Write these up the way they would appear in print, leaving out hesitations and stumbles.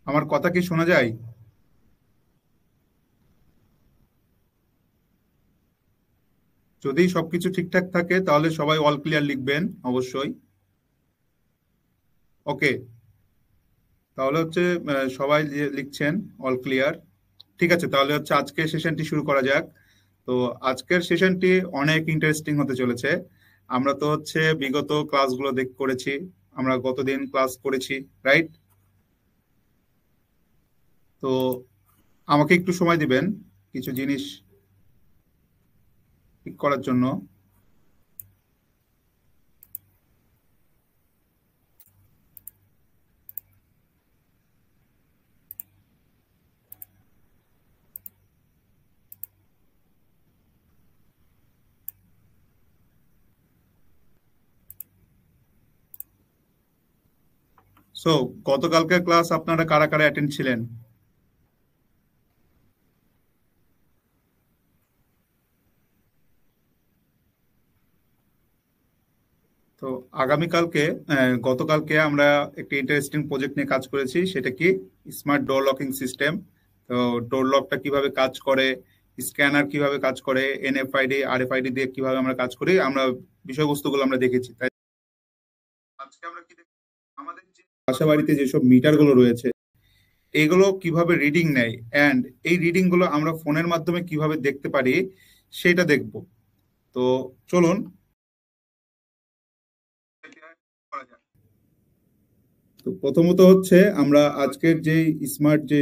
আমার কথা কি শোনা যায়? যদি সবকিছু ঠিকঠাক থাকে তাহলে সবাই অল ক্লিয়ার লিখবেন অবশ্যই। ওকে, তাহলে হচ্ছে সবাই যে লিখছেন অল ক্লিয়ার। ঠিক আছে, তাহলে হচ্ছে আজকের সেশনটি শুরু করা যাক। তো আজকের সেশনটি অনেক ইন্টারেস্টিং হতে চলেছে। আমরা তো হচ্ছে বিগত ক্লাসগুলো করেছি, আমরা গতদিন ক্লাস করেছি, রাইট? তো আমাকে একটু সময় দিবেন কিছু জিনিস ঠিক করার জন্য। সো গতকালকের ক্লাস আপনারা কারা কারা অ্যাটেন্ড ছিলেন? তো আগামীকালকে গতকালকে আমরা একটি ইন্টারেস্টিং প্রজেক্ট নিয়ে কাজ করেছি, সেটা কি স্মার্ট ডোর লকিং সিস্টেম। তো ডোর লকটা কিভাবে কাজ করে, স্ক্যানার কিভাবে কাজ করে, এনএফআইডি আরএফআইডি দিয়ে কিভাবে আমরা কাজ করি, আমরা বিষয়বস্তুগুলো আমরা দেখেছি। তাই আজকে আমরা কি দেখব, আমাদের যে বাসা বাড়িতে যেসব মিটার গুলো রয়েছে এগুলো কিভাবে রিডিং নেয়, এন্ড এই রিডিং গুলো আমরা ফোনের মাধ্যমে কিভাবে দেখতে পারি সেটা দেখব। তো চলুন এটা করা যাক। তো প্রথমত হচ্ছে আমরা আজকের যে স্মার্ট যে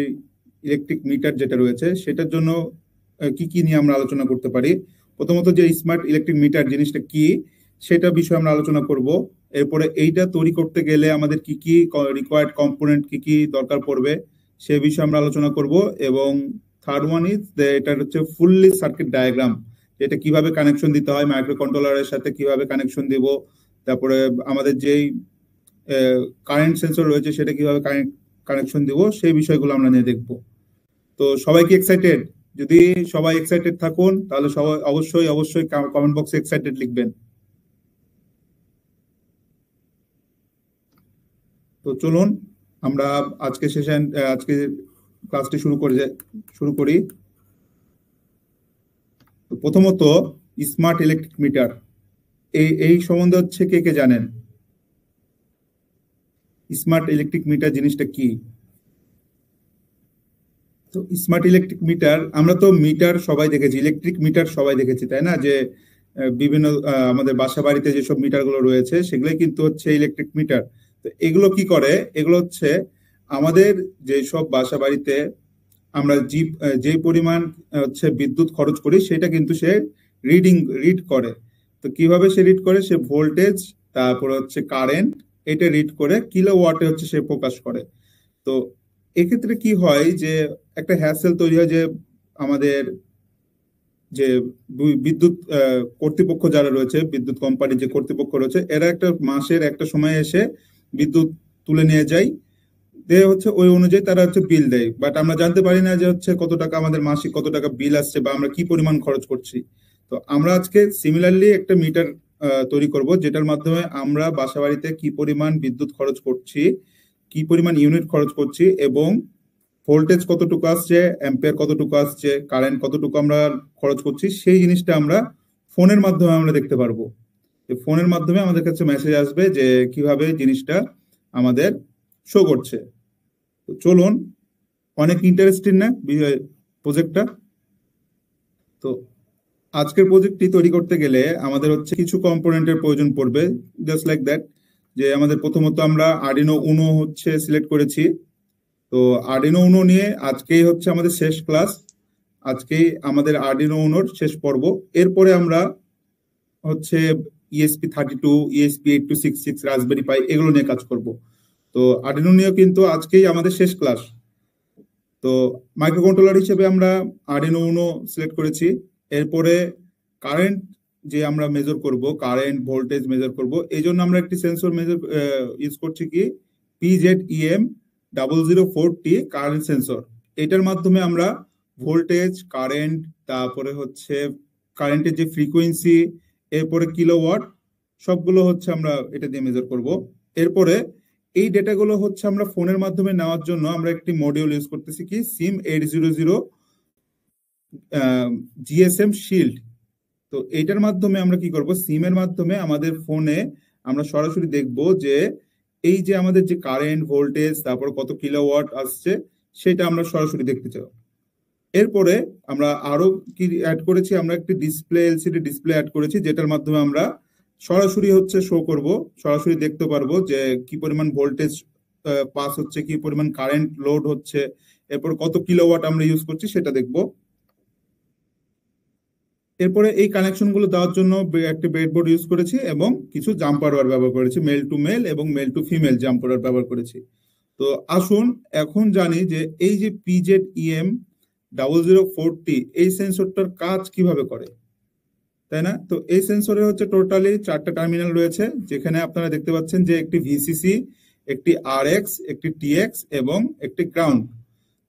ইলেকট্রিক মিটার যেটা রয়েছে সেটার জন্য কি কি নিয়ে আমরা আলোচনা করতে পারি। প্রথমত যে স্মার্ট ইলেকট্রিক মিটার জিনিসটা কি সেটা বিষয়ে আমরা আলোচনা করব। এরপরে এইটা তৈরি করতে গেলে আমাদের কি কি রিকোয়ার্ড কম্পোনেন্ট কি কি দরকার পড়বে সে বিষয়ে আমরা আলোচনা করব। এবং থার্ড ওয়ান ইজ এটা হচ্ছে ফুললি সার্কিট ডায়াগ্রাম, এটা কিভাবে কানেকশন দিতে হয়, মাইক্রো কন্ট্রোলারের সাথে কিভাবে কানেকশন দিব। তারপরে আমাদের যেই কারেন্ট সেন্সর রয়েছে সেটা কিভাবে কানেকশন দিব সেই বিষয়গুলো আমরা নিয়ে দেখব। তো সবাই কি এক্সাইটেড? যদি সবাই এক্সাইটেড থাকুন তাহলে সবাই অবশ্যই অবশ্যই কমেন্ট বক্সে এক্সাইটেড লিখবেন। তো চলুন আমরা আজকে সেশন আজকে ক্লাসটি শুরু করি। তো প্রথমত স্মার্ট ইলেকট্রিক মিটার এই এই সম্বন্ধে হচ্ছে কে কে জানেন? স্মার্ট ইলেকট্রিক মিটার জিনিসটা কি? তো স্মার্ট ইলেকট্রিক মিটার, আমরা তো মিটার সবাই দেখেছি, ইলেকট্রিক মিটার সবাই দেখেছি, তাই না? যে বিভিন্ন আমাদের বাসা বাড়িতে যেসব মিটার গুলো রয়েছে সেগুলোই কিন্তু হচ্ছে ইলেকট্রিক মিটার। তো এগুলো কি করে? এগুলো হচ্ছে আমাদের যে সব বাসা বাড়িতে আমরা যে পরিমাণ হচ্ছে বিদ্যুৎ খরচ করি সেটা কিন্তু সে রিড করে। তো কিভাবে সে রিড করে? সে ভোল্টেজ, তারপরে হচ্ছে কারেন্ট, এটা রিড করে কিলো ওয়াটে হচ্ছে সে প্রকাশ করে। তো এক্ষেত্রে কি হয় যে একটা হ্যাসেল তৈরি হয় যে আমাদের যে বিদ্যুৎ কর্তৃপক্ষ যারা রয়েছে, বিদ্যুৎ কোম্পানির যে কর্তৃপক্ষ রয়েছে, এরা একটা মাসের একটা সময় এসে বিদ্যুৎ তুলে নিয়ে যায়, দিয়ে হচ্ছে ওই অনুযায়ী তারা হচ্ছে বিল দেয়, বাট আমরা জানতে পারি না যে হচ্ছে কত টাকা আমাদের মাসিক কত টাকা বিল আসছে বা আমরা কি পরিমাণ খরচ করছি। তো আমরা আজকে সিমিলারলি একটা মিটার তৈরি করব যেটার মাধ্যমে আমরা বাসা বাড়িতে কি পরিমাণ বিদ্যুৎ খরচ করছি, কি পরিমাণ ইউনিট খরচ করছি, এবং ভোল্টেজ কতটুকু আসছে, অ্যাম্পিয়ার কতটুকু আসছে, কারেন্ট কতটুকু আমরা খরচ করছি, সেই জিনিসটা আমরা ফোনের মাধ্যমে আমরা দেখতে পারবো। ফোনের মাধ্যমে আমাদের কাছে মেসেজ আসবে যে কিভাবে জিনিসটা আমাদের শো করছে। তো চলুন, অনেক ইন্টারেস্টিং না প্রজেক্টটা? তো আজকের প্রজেক্টটি তৈরি করতে গেলে আমাদের হচ্ছে কিছু কম্পোনেন্টের প্রয়োজন পড়বে, জাস্ট লাইক দ্যাট। যে আমাদের প্রথমত আমরা আর্ডিনো উনো হচ্ছে সিলেক্ট করেছি। তো আর্ডিনো উনো নিয়ে আজকেই হচ্ছে আমাদের শেষ ক্লাস, আজকেই আমাদের আর্ডিনো উনোর শেষ পর্ব। এরপরে আমরা হচ্ছে ESP32, ESP8266, রাসবেরি পাই এগুলো নিয়ে কাজ করব। তো আর্ডিনো নিয়ে কিন্তু আজকেই আমাদের শেষ ক্লাস। তো মাইক্রো কন্ট্রোলার হিসেবে আমরা আরডিনো উনো সিলেক্ট করেছি। এরপরে কারেন্ট যে আমরা মেজার করব, কারেন্ট ভোল্টেজ মেজার করব, এই জন্য আমরা একটি সেন্সর মেজার ইউজ করছি কি PZEM0040 কারেন্ট সেন্সর। এটার মাধ্যমে আমরা ভোল্টেজ, কারেন্ট, তারপরে হচ্ছে কারেন্টের যে ফ্রিকোয়েন্সি, এরপরে কিলোওয়াট, সবগুলো হচ্ছে আমরা এটা দিয়ে মেজার করব। এরপরে এই ডেটাগুলো হচ্ছে আমরা ফোনের মাধ্যমে নেওয়ার জন্য আমরা একটি মডিউল ইউজ করতেছি কি SIM 800 GSM শিল্ড। তো এইটার মাধ্যমে আমরা কি করব, সিম এর মাধ্যমে আমাদের ফোনে আমরা সরাসরি দেখব যে এই যে আমাদের যে কারেন্ট ভোল্টেজ তারপর কত কিলোওয়াট আসছে সেটা আমরা সরাসরি দেখতে চাই। এরপরে আমরা আরো কি অ্যাড করেছি, আমরা একটি ডিসপ্লে এলসিডি ডিসপ্লে অ্যাড করেছি যেটার মাধ্যমে আমরা সরাসরি হচ্ছে শো করব, সরাসরি দেখতে পারবো যে কি পরিমাণ ভোল্টেজ পাস হচ্ছে, কি পরিমাণ কারেন্ট লোড হচ্ছে, এরপর কত কিলোওয়াট আমরা ইউজ করছি সেটা দেখবো। এরপরে এই কানেকশন গুলো দেওয়ার জন্য একটা ব্রেডবোর্ড ইউজ করেছি এবং কিছু জাম্পার ওয়্যার ব্যবহার করেছি, মেল টু মেল এবং male to female jumper wire ব্যবহার করেছি। তো আসুন এখন জানি যে এই যে PZEM0040 এই সেন্সরটার কাজ কিভাবে করে, তাই না? তো এই সেন্সরে হচ্ছে টোটালি 4টা টার্মিনাল রয়েছে, যেখানে আপনারা দেখতে পাচ্ছেন যে একটি VCC, একটি RX, একটি TX এবং একটি গ্রাউন্ড।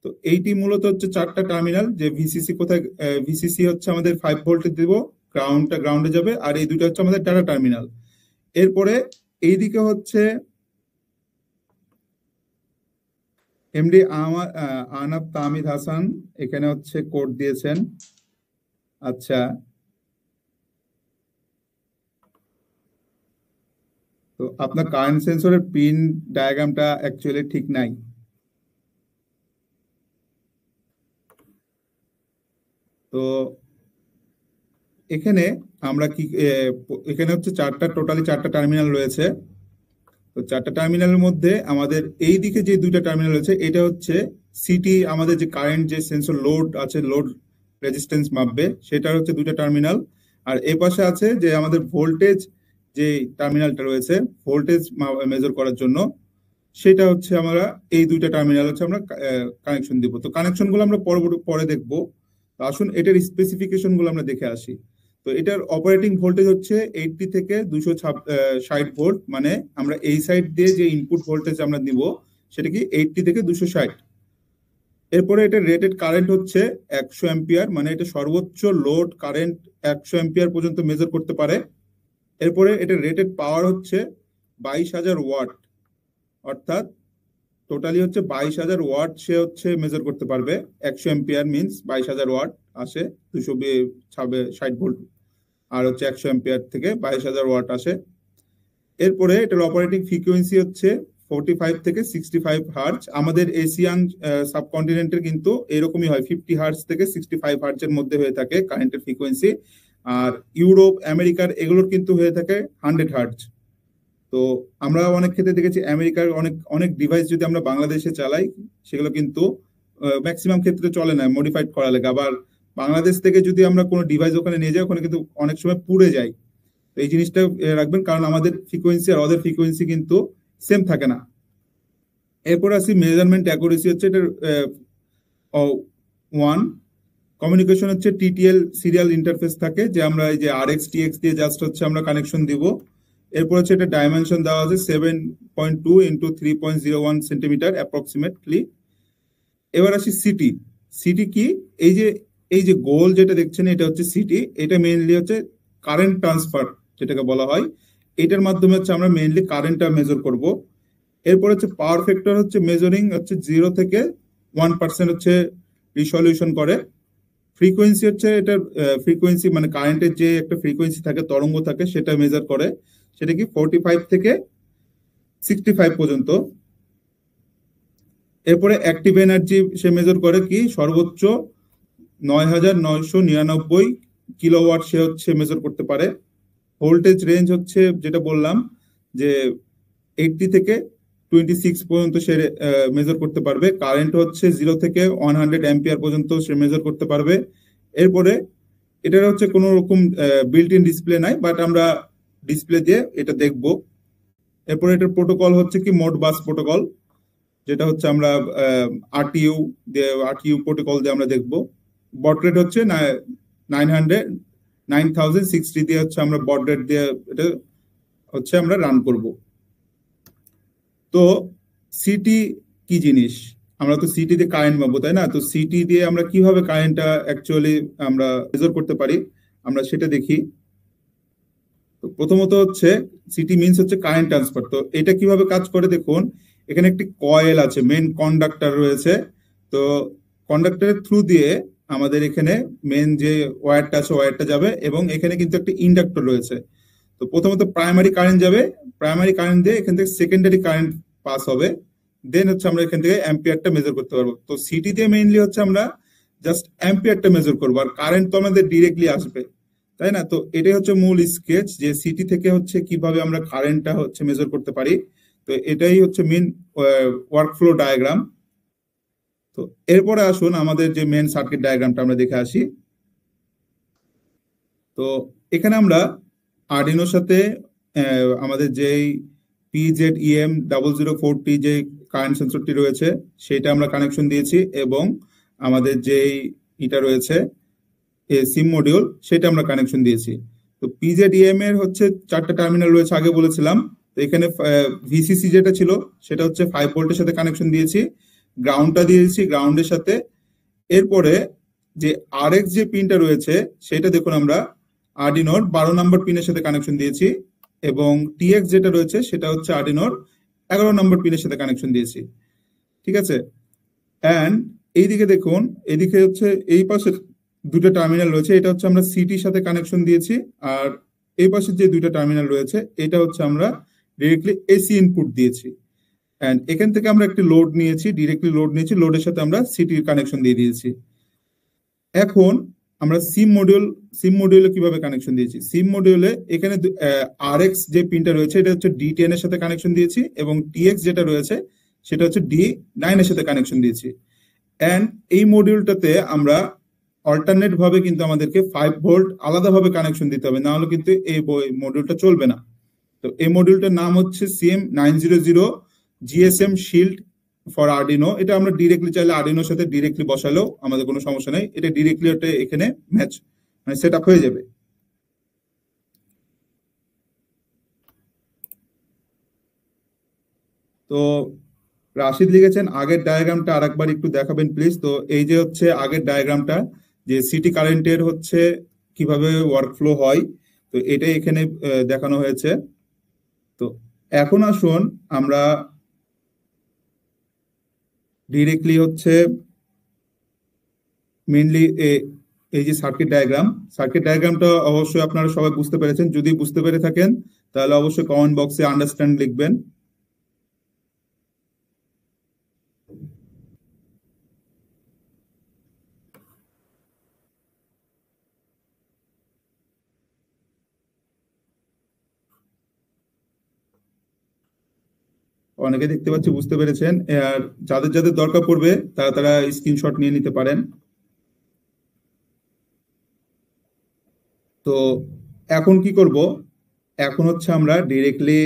তো এইটি মূলত হচ্ছে 4টা টার্মিনাল, যে ভিসিসি কোথায়, ভিসিসি হচ্ছে আমাদের 5 ভোল্টে দিব, গ্রাউন্ডটা গ্রাউন্ডে যাবে, আর এই দুটো হচ্ছে আমাদের ডাটা টার্মিনাল। এরপরে এইদিকে হচ্ছে এমডি আনাব তামিদ হাসান এখানে হচ্ছে কোড দিয়েছেন। আচ্ছা, তো আপনার কারেন্ট সেন্সরের পিন ডায়াগ্রামটা অ্যাকচুয়ালি ঠিক নাই। তো এখানে আমরা কি এখানে হচ্ছে টোটালি 4টা টার্মিনাল রয়েছে। তো 4টা টার্মিনালের মধ্যে আমাদের এই দিকে যে 2টা টার্মিনাল রয়েছে এটা হচ্ছে সিটি, আমাদের যে কারেন্ট যে সেন্সর লোড আছে, লোড রেজিস্ট্যান্স মাপবে, সেটা হচ্ছে 2টা টার্মিনাল। আর এই পাশে আছে যে আমাদের ভোল্টেজ যে টার্মিনালটা রয়েছে ভোল্টেজ মেজার করার জন্য, সেটা হচ্ছে আমরা এই 2টা টার্মিনাল হচ্ছে আমরা কানেকশন দিব। তো কানেকশন গুলো আমরা পরে দেখবো। তো আসুন এটার স্পেসিফিকেশন গুলো আমরা দেখে আসি। তো এটার অপারেটিং ভোল্টেজ হচ্ছে 80 থেকে 260 ভোল্ট, মানে আমরা এই সাইড দিয়ে যে ইনপুট ভোল্টেজ আমরা দিব সেটা কি 80 থেকে 260। এরপরে এটা রেটেড কারেন্ট হচ্ছে 100 অ্যাম্পিয়ার, মানে এটা সর্বোচ্চ লোড কারেন্ট 100 অ্যাম্পিয়ার পর্যন্ত মেজার করতে পারে। এরপরে এটা রেটেড পাওয়ার হচ্ছে 22,000 ওয়াট, অর্থাৎ টোটালি হচ্ছে 22,000 ওয়াট সে হচ্ছে মেজার করতে পারবে। 100 অ্যাম্পিয়ার মিনস 22,000 ওয়াট আসে 260 ভোল্ট, আর হচ্ছে 100 অ্যাম্পিয়ার থেকে 22,000 ওয়াট আসে। এরপরে এটার অপারেটিং ফ্রিকোয়েন্সি হচ্ছে 45 থেকে 65 হার্জ। আমাদের এশিয়ান সাবকন্টিনেন্টের কিন্তু এরকমই হয়, 50 হার্জ থেকে 65 হার্জের মধ্যে হয়ে থাকে কারেন্টের ফ্রিকোয়েন্সি। আর ইউরোপ আমেরিকার এগুলোর কিন্তু হয়ে থাকে 100 হার্জ। তো আমরা অনেক ক্ষেত্রে দেখেছি আমেরিকার অনেক অনেক ডিভাইস যদি আমরা বাংলাদেশে চালাই সেগুলো কিন্তু ম্যাক্সিমাম ক্ষেত্রে চলে না, মডিফাইড করা লাগে। আবার বাংলাদেশ থেকে যদি আমরা কোনো ডিভাইস ওখানে নিয়ে যাই ওখানে কিন্তু অনেক সময় পুড়ে যায়। তো এই জিনিসটা রাখবেন, কারণ আমাদের ফ্রিকোয়েন্সি আর ওদের ফ্রিকোয়েন্সি কিন্তু সেম থাকে না। এরপর আসি মেজারমেন্ট অ্যাকুরেসি হচ্ছে এটার 1। কমিউনিকেশন হচ্ছে TTL সিরিয়াল ইন্টারফেস থাকে, যে আমরা এই যে RX TX দিয়ে জাস্ট হচ্ছে আমরা কানেকশন দিব। এরপর হচ্ছে এটা ডাইমেনশন দেওয়া আছে 7.2 ইন্টু 3.01 সেন্টিমিটার অ্যাপ্রক্সিমেটলি। এবার আসি সিটি। সিটি কি, এই যে গোল যেটা দেখছেন এটা হচ্ছে সিটি। এটা মেইনলি হচ্ছে কারেন্ট ট্রান্সফার যেটাকে বলা হয়, এটার মাধ্যমে হচ্ছে আমরা মেইনলি কারেন্টটা মেজার করব। এরপর হচ্ছে পাওয়ার ফ্যাক্টর হচ্ছে মেজারিং হচ্ছে 0 থেকে 1% হচ্ছে রিসলিউশন করে। ফ্রিকোয়েন্সি হচ্ছে এটা ফ্রিকোয়েন্সি মানে কারেন্টের যে একটা ফ্রিকোয়েন্সি থাকে, তরঙ্গ থাকে, সেটা মেজার করে, সেটা কি 45 থেকে 65 পর্যন্ত। এরপরে অ্যাক্টিভ এনার্জি সে মেজার করে কি সর্বোচ্চ 9,999 কিলোওয়াট সে হচ্ছে মেজার করতে পারে। ভোল্টেজ রেঞ্জ হচ্ছে যেটা বললাম যে 80 থেকে 26 পর্যন্ত সে মেজার করতে পারবে। কারেন্ট হচ্ছে 0 থেকে 100 অ্যাম্পিয়ার পর্যন্ত সে মেজার করতে পারবে। এরপরে এটার হচ্ছে কোনো রকম বিল্ট ইন ডিসপ্লে নাই, বাট আমরা ডিসপ্লে দিয়ে এটা দেখব। এরপরে এটার প্রোটোকল হচ্ছে কি মোড বাস প্রোটোকল, যেটা হচ্ছে আমরা আরটিইউ প্রোটোকল দিয়ে আমরা দেখব। বট রেট হচ্ছে 9060 দিয়ে হচ্ছে আমরা বট রেট দিয়ে এটা হচ্ছে আমরা রান করব। তো সিটি কি জিনিস, আমরা তো সিটি দিয়ে কারেন্ট পাবো, তাই না? তো সিটি দিয়ে আমরা কিভাবে কারেন্টটা অ্যাকচুয়ালি আমরা মেজার করতে পারি আমরা সেটা দেখি। তো প্রথমত হচ্ছে সিটি মিনস হচ্ছে কারেন্ট ট্রান্সফার। তো এটা কিভাবে কাজ করে দেখুন, এখানে একটি কয়েল আছে, মেন কন্ডাক্টর রয়েছে। তো কন্ডাক্টরের থ্রু দিয়ে আমাদের এখানে মেন যে ওয়্যারটা আছে ওয়্যারটা যাবে, এবং এখানে কিন্তু একটা ইন্ডাক্টর রয়েছে। তো প্রথমত প্রাইমারি কারেন্ট যাবে, প্রাইমারি কারেন্ট দিয়ে এখান থেকে সেকেন্ডারি কারেন্ট পাস হবে, দেন হচ্ছে আমরা এখান থেকে অ্যাম্পিয়ারটা মেজার করতে পারবো। তো সিটি দিয়ে মেইনলি হচ্ছে আমরা জাস্ট অ্যাম্পিয়ারটা মেজার করবো, আর কারেন্ট তো আমাদের ডিরেক্টলি আসবে, তাই না? তো এটাই হচ্ছে মূল স্কেচ, যে সিটি থেকে হচ্ছে কিভাবে আমরা কারেন্টটা হচ্ছে মেজার করতে পারি। তো এটাই হচ্ছে মেন ওয়ার্কফ্লো ডায়াগ্রাম। তো এরপরে আসুন আমাদের যে মেন সার্কিট ডায়াগ্রামটা আমরা দেখে আসি। তো এখানে আমরা আরডিনোর সাথে আমাদের যেই PZEM0040 যে কারেন্ট সেন্সরটি রয়েছে সেটা আমরা কানেকশন দিয়েছি, এবং আমাদের যেই এটা রয়েছে সিম মডিউল সেটা আমরা কানেকশন দিয়েছি। তো PZEM এর হচ্ছে 4টা টার্মিনাল রয়েছে, আগে বলেছিলাম। তো এখানে VCC যেটা ছিল সেটা হচ্ছে 5 ভোল্টের সাথে কানেকশন দিয়েছি, গ্রাউন্ডটা দিয়েছি গ্রাউন্ডের সাথে। এরপরে যে RX যে পিনটা রয়েছে সেটা দেখুন আমরা আরডিনোর 12 নম্বর পিনের সাথে কানেকশন দিয়েছি, এবং TX যেটা রয়েছে সেটা হচ্ছে আরডিনোর 11 নম্বর পিনের সাথে কানেকশন দিয়েছি। ঠিক আছে? অ্যান্ড এইদিকে দেখুন, এদিকে হচ্ছে এই পাশে দুটো টার্মিনাল রয়েছে, এটা হচ্ছে আমরা সিটির সাথে কানেকশন দিয়েছি। আর এই পাশে যে দুইটা টার্মিনাল রয়েছে এটা হচ্ছে আমরা ডিরেক্টলি এসি ইনপুট দিয়েছি। অ্যান্ড এখান থেকে আমরা একটি লোড নিয়েছি, ডিরেক্টলি লোড নিয়েছি, লোডের সাথে আমরা সিটির কানেকশন দিয়ে দিয়েছি। এখন আমরা সিম মডিউলে কিভাবে কানেকশন দিয়েছি, সিম মডিউলে এখানে RX যে পিনটা রয়েছে এটা হচ্ছে D10 এর সাথে কানেকশন দিয়েছি, এবং TX যেটা রয়েছে সেটা হচ্ছে D9 এর সাথে কানেকশন দিয়েছি। অ্যান্ড এই মডিউলটাতে আমরা অল্টারনেট ভাবে কিন্তু আমাদেরকে 5 ভোল্ট আলাদাভাবে কানেকশন দিতে হবে, না হলে কিন্তু এই মডিউলটা চলবে না। তো এই মডিউলটার নাম হচ্ছে CM900 GSM shield for Arduino. এটা আমরা ডিরেক্টলি চাইলে আরডিনোর সাথে ডিরেক্টলি বসালেও আমাদের কোনো সমস্যা নেই, এটা ডিরেক্টলি এখানে ম্যাচ মানে সেট আপ হয়ে যাবে। তো রাশিদ লিখেছেন আগের ডায়াগ্রামটা আরেকবার একটু দেখাবেন প্লিজ। তো এই যে হচ্ছে আগের ডায়াগ্রামটা, যে সিটি কারেন্টের হচ্ছে কিভাবে ওয়ার্কফ্লো হয়, তো এটাই এখানে দেখানো হয়েছে। তো এখন আসুন আমরা ডিরেক্টলি হচ্ছে মেইনলি এই যে সার্কিট ডায়াগ্রামটা অবশ্যই আপনারা সবাই বুঝতে পেরেছেন। যদি বুঝতে পেরে থাকেন তাহলে অবশ্যই কমেন্ট বক্সে আন্ডারস্ট্যান্ড লিখবেন। অনেকে দেখতে পাচ্ছি বুঝতে পেরেছেন, আর যাদের যাদের দরকার পড়বে তারা তারা স্ক্রিনশট নিয়ে নিতে পারেন। তো এখন কি করব, এখন হচ্ছে আমরা ডিরেক্টলি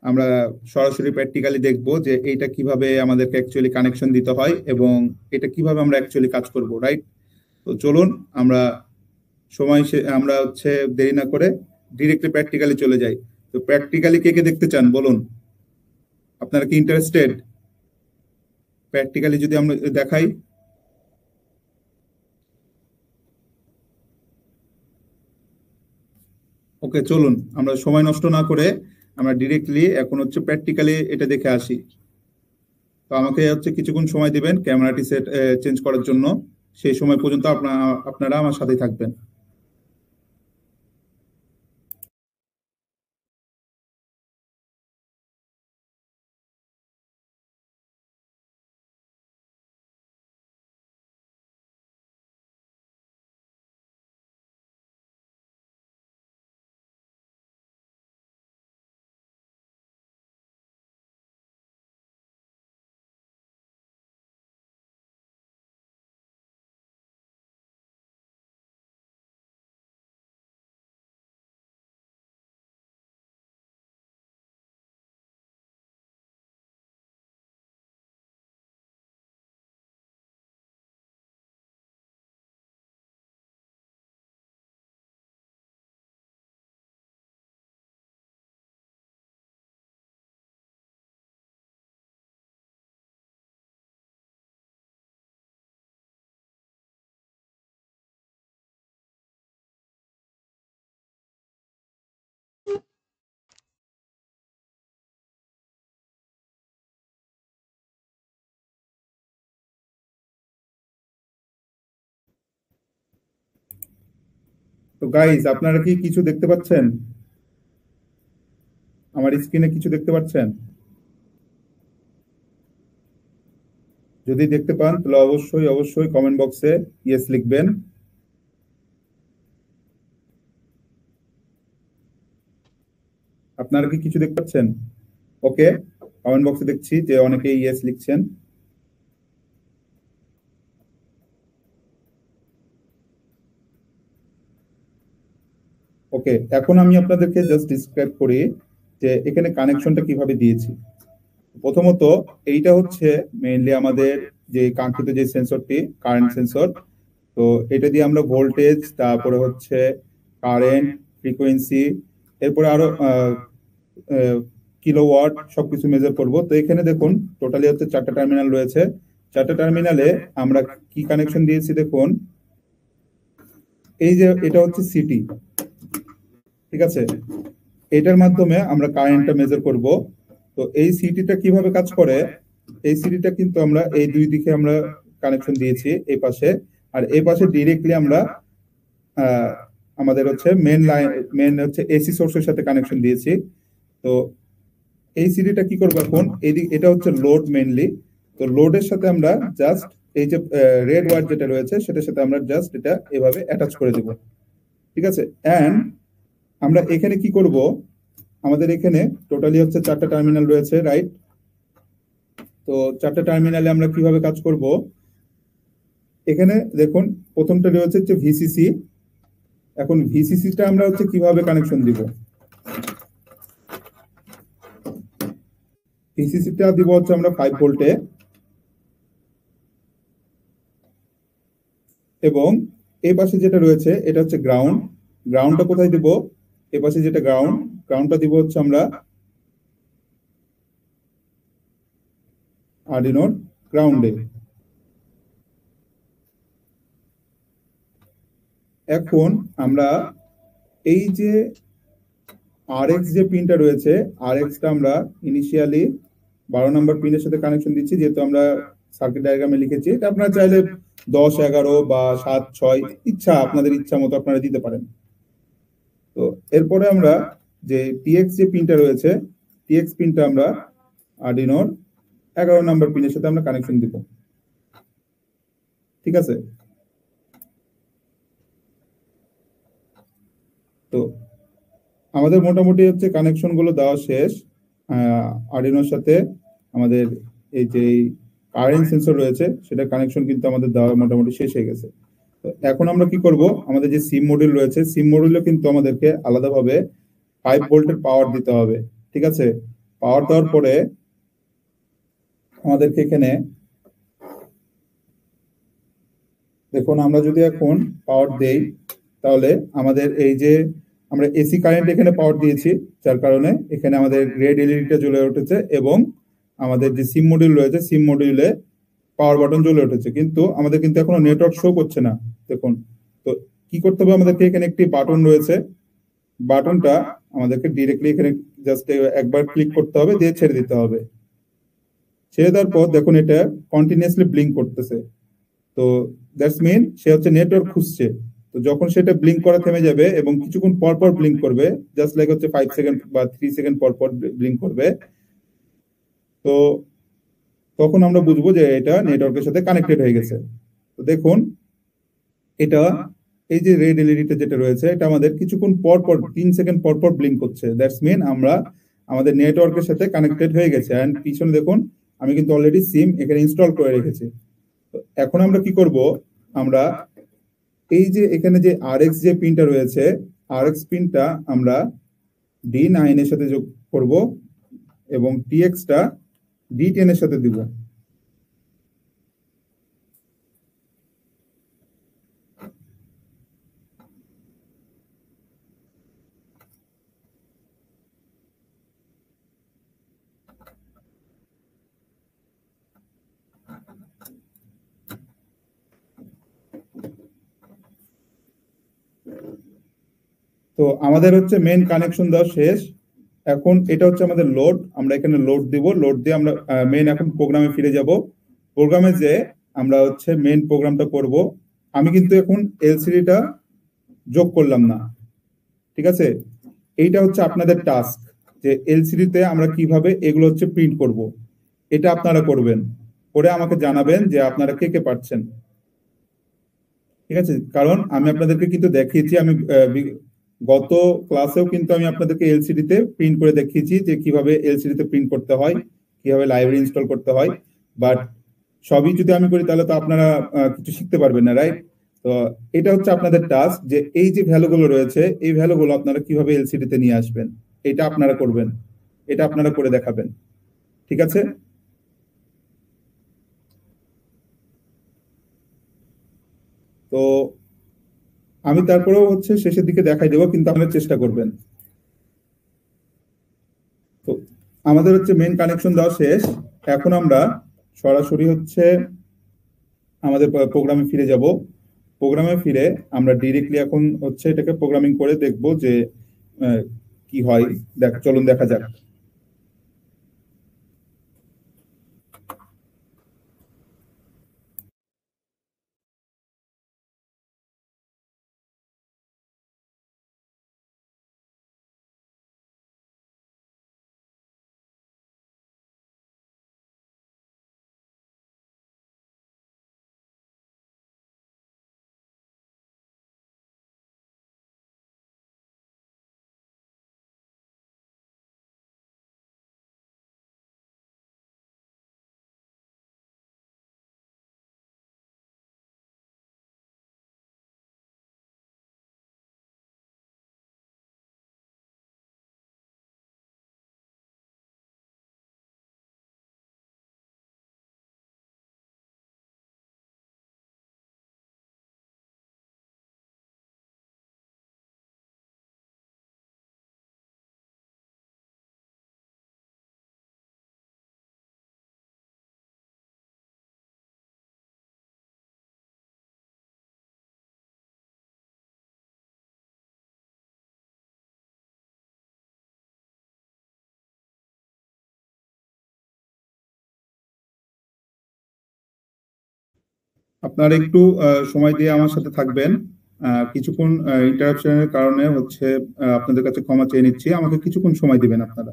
আমরা সরাসরি প্র্যাকটিক্যালি দেখব যে এইটা কিভাবে আমাদেরকে অ্যাকচুয়ালি কানেকশন দিতে হয়, এবং এটা কিভাবে আমরা অ্যাকচুয়ালি কাজ করব, রাইট? তো চলুন আমরা আমরা হচ্ছে দেরি না করে ডিরেক্টলি প্র্যাকটিক্যালি চলে যাই। তো প্র্যাকটিক্যালি কে কে দেখতে চান বলুন, আপনারা কি ইন্টারেস্টেড প্র্যাকটিক্যালি যদি আমরা দেখাই? ওকে, চলুন আমরা সময় নষ্ট না করে আমরা ডিরেক্টলি এখন হচ্ছে প্র্যাকটিক্যালি এটা দেখে আসি। তো আমাকে হচ্ছে কিছুক্ষণ সময় দিবেন ক্যামেরাটি চেঞ্জ করার জন্য, সেই সময় পর্যন্ত আপনারা আমার সাথেই থাকবেন। তো গাইস, আপনারা কি কিছু দেখতে পাচ্ছেন? আমার স্ক্রিনে কিছু দেখতে পাচ্ছেন? যদি দেখতে পান তাহলে অবশ্যই অবশ্যই কমেন্ট বক্সে ইয়েস লিখবেন। আপনারা কি কিছু দেখতে পাচ্ছেন? ওকে, কমেন্ট বক্সে দেখছি যে অনেকেই ইয়েস লিখছেন। ওকে, এখন আমি আপনাদেরকে জাস্ট ডিসক্রাইব করি যে এখানে কানেকশনটা কিভাবে দিয়েছি। প্রথমত, এইটা হচ্ছে মেইনলি আমাদের যে কাঙ্ক্ষিত যে সেন্সরটি, কারেন্ট সেন্সর। তো এটা দিয়ে আমরা ভোল্টেজ, তারপরে হচ্ছে কারেন্ট, ফ্রিকোয়েন্সি, এরপরে আরো কিলোওয়াট সবকিছু মেজার করব। তো এখানে দেখুন টোটালি হচ্ছে 4টা টার্মিনাল রয়েছে। 4টা টার্মিনালে আমরা কি কানেকশন দিয়েছি দেখুন। এই যে এটা হচ্ছে সিটি, ঠিক আছে? এটার মাধ্যমে আমরা কারেন্টটা মেজার করব। তো এই সিটিটা কিভাবে কাজ করে, এই সিটিটা কিন্তু আমরা এই দুই দিকে আমরা কানেকশন দিয়েছি, এই পাশে আর এই পাশে ডিরেক্টলি আমরা আহ, আমাদের হচ্ছে মেন লাইন, মেন হচ্ছে এসি সোর্সের সাথে কানেকশন দিয়েছি। তো এই সিডিটা কি করবো এখন, এটা হচ্ছে লোড মেইনলি। তো লোডের সাথে আমরা জাস্ট এই যে রেড ওয়্যার যেটা রয়েছে সেটার সাথে আমরা জাস্ট এটা এভাবে অ্যাটাচ করে দেব, ঠিক আছে? এন্ড আমরা এখানে কি করব, আমাদের এখানে টোটালি হচ্ছে 4টা টার্মিনাল রয়েছে, রাইট? তো 4টা টার্মিনালে আমরা কিভাবে কাজ করব, এখানে দেখুন প্রথমটা রয়েছে হচ্ছে ভিসিসি। এখন ভিসিসিটা আমরা হচ্ছে কিভাবে কানেকশন দিব, ভিসিসিটা দিব হচ্ছে আমরা 5 ভোল্টে। এবং এই পাশে যেটা রয়েছে এটা হচ্ছে গ্রাউন্ড। গ্রাউন্ডটা কোথায় দিব, এ পাশে যেটা গ্রাউন্ড, গ্রাউন্ডটা দিব হচ্ছে আমরা আর্ডিনোর গ্রাউন্ডে। এখন আমরা এই যে আরএক্স যে পিনটা রয়েছে, আরএক্সটা আমরা ইনিশিয়ালি 12 নম্বর পিনের সাথে কানেকশন দিচ্ছি, যেহেতু আমরা সার্কিট ডায়াগ্রামে লিখেছি। এটা আপনারা চাইলে 10, 11 বা 7, 6 ইচ্ছা, আপনাদের ইচ্ছা মতো আপনারা দিতে পারেন। তো এরপরে আমরা যে টিএক্স যে পিনটা রয়েছে, টিএক্স পিনটা আমরা আর্ডিনোর 11 নম্বর পিনের সাথে আমরা কানেকশন দিব, ঠিক আছে? তো আমাদের মোটামুটি হচ্ছে কানেকশন গুলো দেওয়া শেষ। আর্ডিনোর সাথে আমাদের এই যে কারেন্ট সেন্সর রয়েছে সেটা কানেকশন কিন্তু আমাদের দেওয়া মোটামুটি শেষ হয়ে গেছে। তো এখন আমরা কি করব, আমাদের যে সিম মডিউল রয়েছে, সিম মডিউলে কিন্তু আমাদেরকে আলাদাভাবে 5 ভোল্টের পাওয়ার দিতে হবে, ঠিক আছে? পাওয়ার দেওয়ার পরে আমাদেরকে এখানে দেখুন, আমরা যদি এখন পাওয়ার দেই তাহলে আমাদের এই যে আমরা এসি কারেন্ট এখানে পাওয়ার দিয়েছি, যার কারণে এখানে আমাদের রেড এলইডিটা জ্বলে উঠেছে এবং আমাদের যে সিম মডিউল রয়েছে সিম মডিউলে পাওয়ার বাটন জ্বলে উঠেছে, কিন্তু আমাদের কিন্তু এখনো নেটওয়ার্ক শো করছে না। দেখুন, তো কি করতে হবে, আমাদেরকে এখানে একটি বাটন রয়েছে, বাটনটা আমাদেরকে ডিরেক্টলি এখানে জাস্ট একবার ক্লিক করতে হবে, দিয়ে ছেড়ে দিতে হবে। ছেড়ে দেওয়ার পর দেখুন এটা কন্টিনিউয়াসলি ব্লিঙ্ক করতেছে। তো দ্যাটস মিন সে হচ্ছে নেটওয়ার্ক খুঁজছে। তো যখন সেটা ব্লিঙ্ক করা থেমে যাবে এবং কিছুক্ষণ পর পর ব্লিঙ্ক করবে, জাস্ট লাইক হচ্ছে 5 সেকেন্ড বা 3 সেকেন্ড পর পর ব্লিঙ্ক করবে, তো তখন আমরা বুঝবো যে এটা নেটওয়ার্কের সাথে কানেক্টেড হয়ে গেছে। তো দেখুন এটা, এই যে রেড এলইডিটা যেটা রয়েছে এটা আমাদের কিছুক্ষণ পর পর 3 সেকেন্ড পর পর ব্লিঙ্ক করছে, দ্যাটস মিন আমরা আমাদের নেটওয়ার্কের সাথে কানেক্টেড হয়ে গেছে। এন্ড পিছনে দেখুন আমি কিন্তু অলরেডি সিম এখানে ইনস্টল করে রেখেছি। তো এখন আমরা কি করব, আমরা এই যে এখানে যে আরএক্স যে পিনটা রয়েছে, আরএক্স পিনটা আমরা D9 এর সাথে যোগ করব এবং টিএক্সটা D10 এর সাথে দিব। তো আমাদের হচ্ছে মেন কানেকশন দেওয়া শেষ। এখন এটা হচ্ছে আমাদের লোড, আমরা এখানে লোড দিব, লোড দিয়ে আমরা মেন এখন প্রোগ্রামে ফিরে যাব। প্রোগ্রামে যে আমরা হচ্ছে মেন প্রোগ্রামটা করব। আমি কিন্তু এখন এলসিডিটা যোগ করলাম না। ঠিক আছে, এইটা হচ্ছে আপনাদের টাস্ক, যে এলসিডি তে আমরা কিভাবে এগুলো হচ্ছে প্রিন্ট করব। এটা আপনারা করবেন, করে আমাকে জানাবেন যে আপনারা কে কে পারছেন। ঠিক আছে, কারণ আমি আপনাদেরকে কিন্তু দেখিয়েছি, আমি গত ক্লাসেও কিন্তু আমি আপনাদেরকে এলসিডি তে প্রিন্ট করে দেখিয়েছি যে কিভাবে এলসিডি তে প্রিন্ট করতে হয়, কিভাবে লাইব্রেরি ইনস্টল করতে হয়। বাট সবই যদি আমি করি তাহলে তো আপনারা কিছু শিখতে পারবেন না, রাইট? তো এটা হচ্ছে আপনাদের টাস্ক, যে এই যে ভ্যালুগুলো রয়েছে এই ভ্যালুগুলো আপনারা কিভাবে এলসিডি তে নিয়ে আসবেন, এটা আপনারা করবেন, এটা আপনারা করে দেখাবেন। ঠিক আছে? তো আমি তারপরেও হচ্ছে শেষের দিকে দেখাই দেবো, কিন্তু আপনারা চেষ্টা করবেন। তো আমাদের হচ্ছে মেন কানেকশন দেওয়া শেষ। এখন আমরা সরাসরি হচ্ছে আমাদের প্রোগ্রামে ফিরে যাব। প্রোগ্রামে ফিরে আমরা ডিরেক্টলি এখন হচ্ছে এটাকে প্রোগ্রামিং করে দেখব যে আহ, কি হয়। চলুন দেখা যাক। আপনারা একটু সময় দিয়ে আমার সাথে থাকবেন। কিছুক্ষণ ইন্টারাপশনের কারণে হচ্ছে আপনাদের কাছে ক্ষমা চেয়ে নিচ্ছি, আমাকে কিছুক্ষণ সময় দিবেন আপনারা।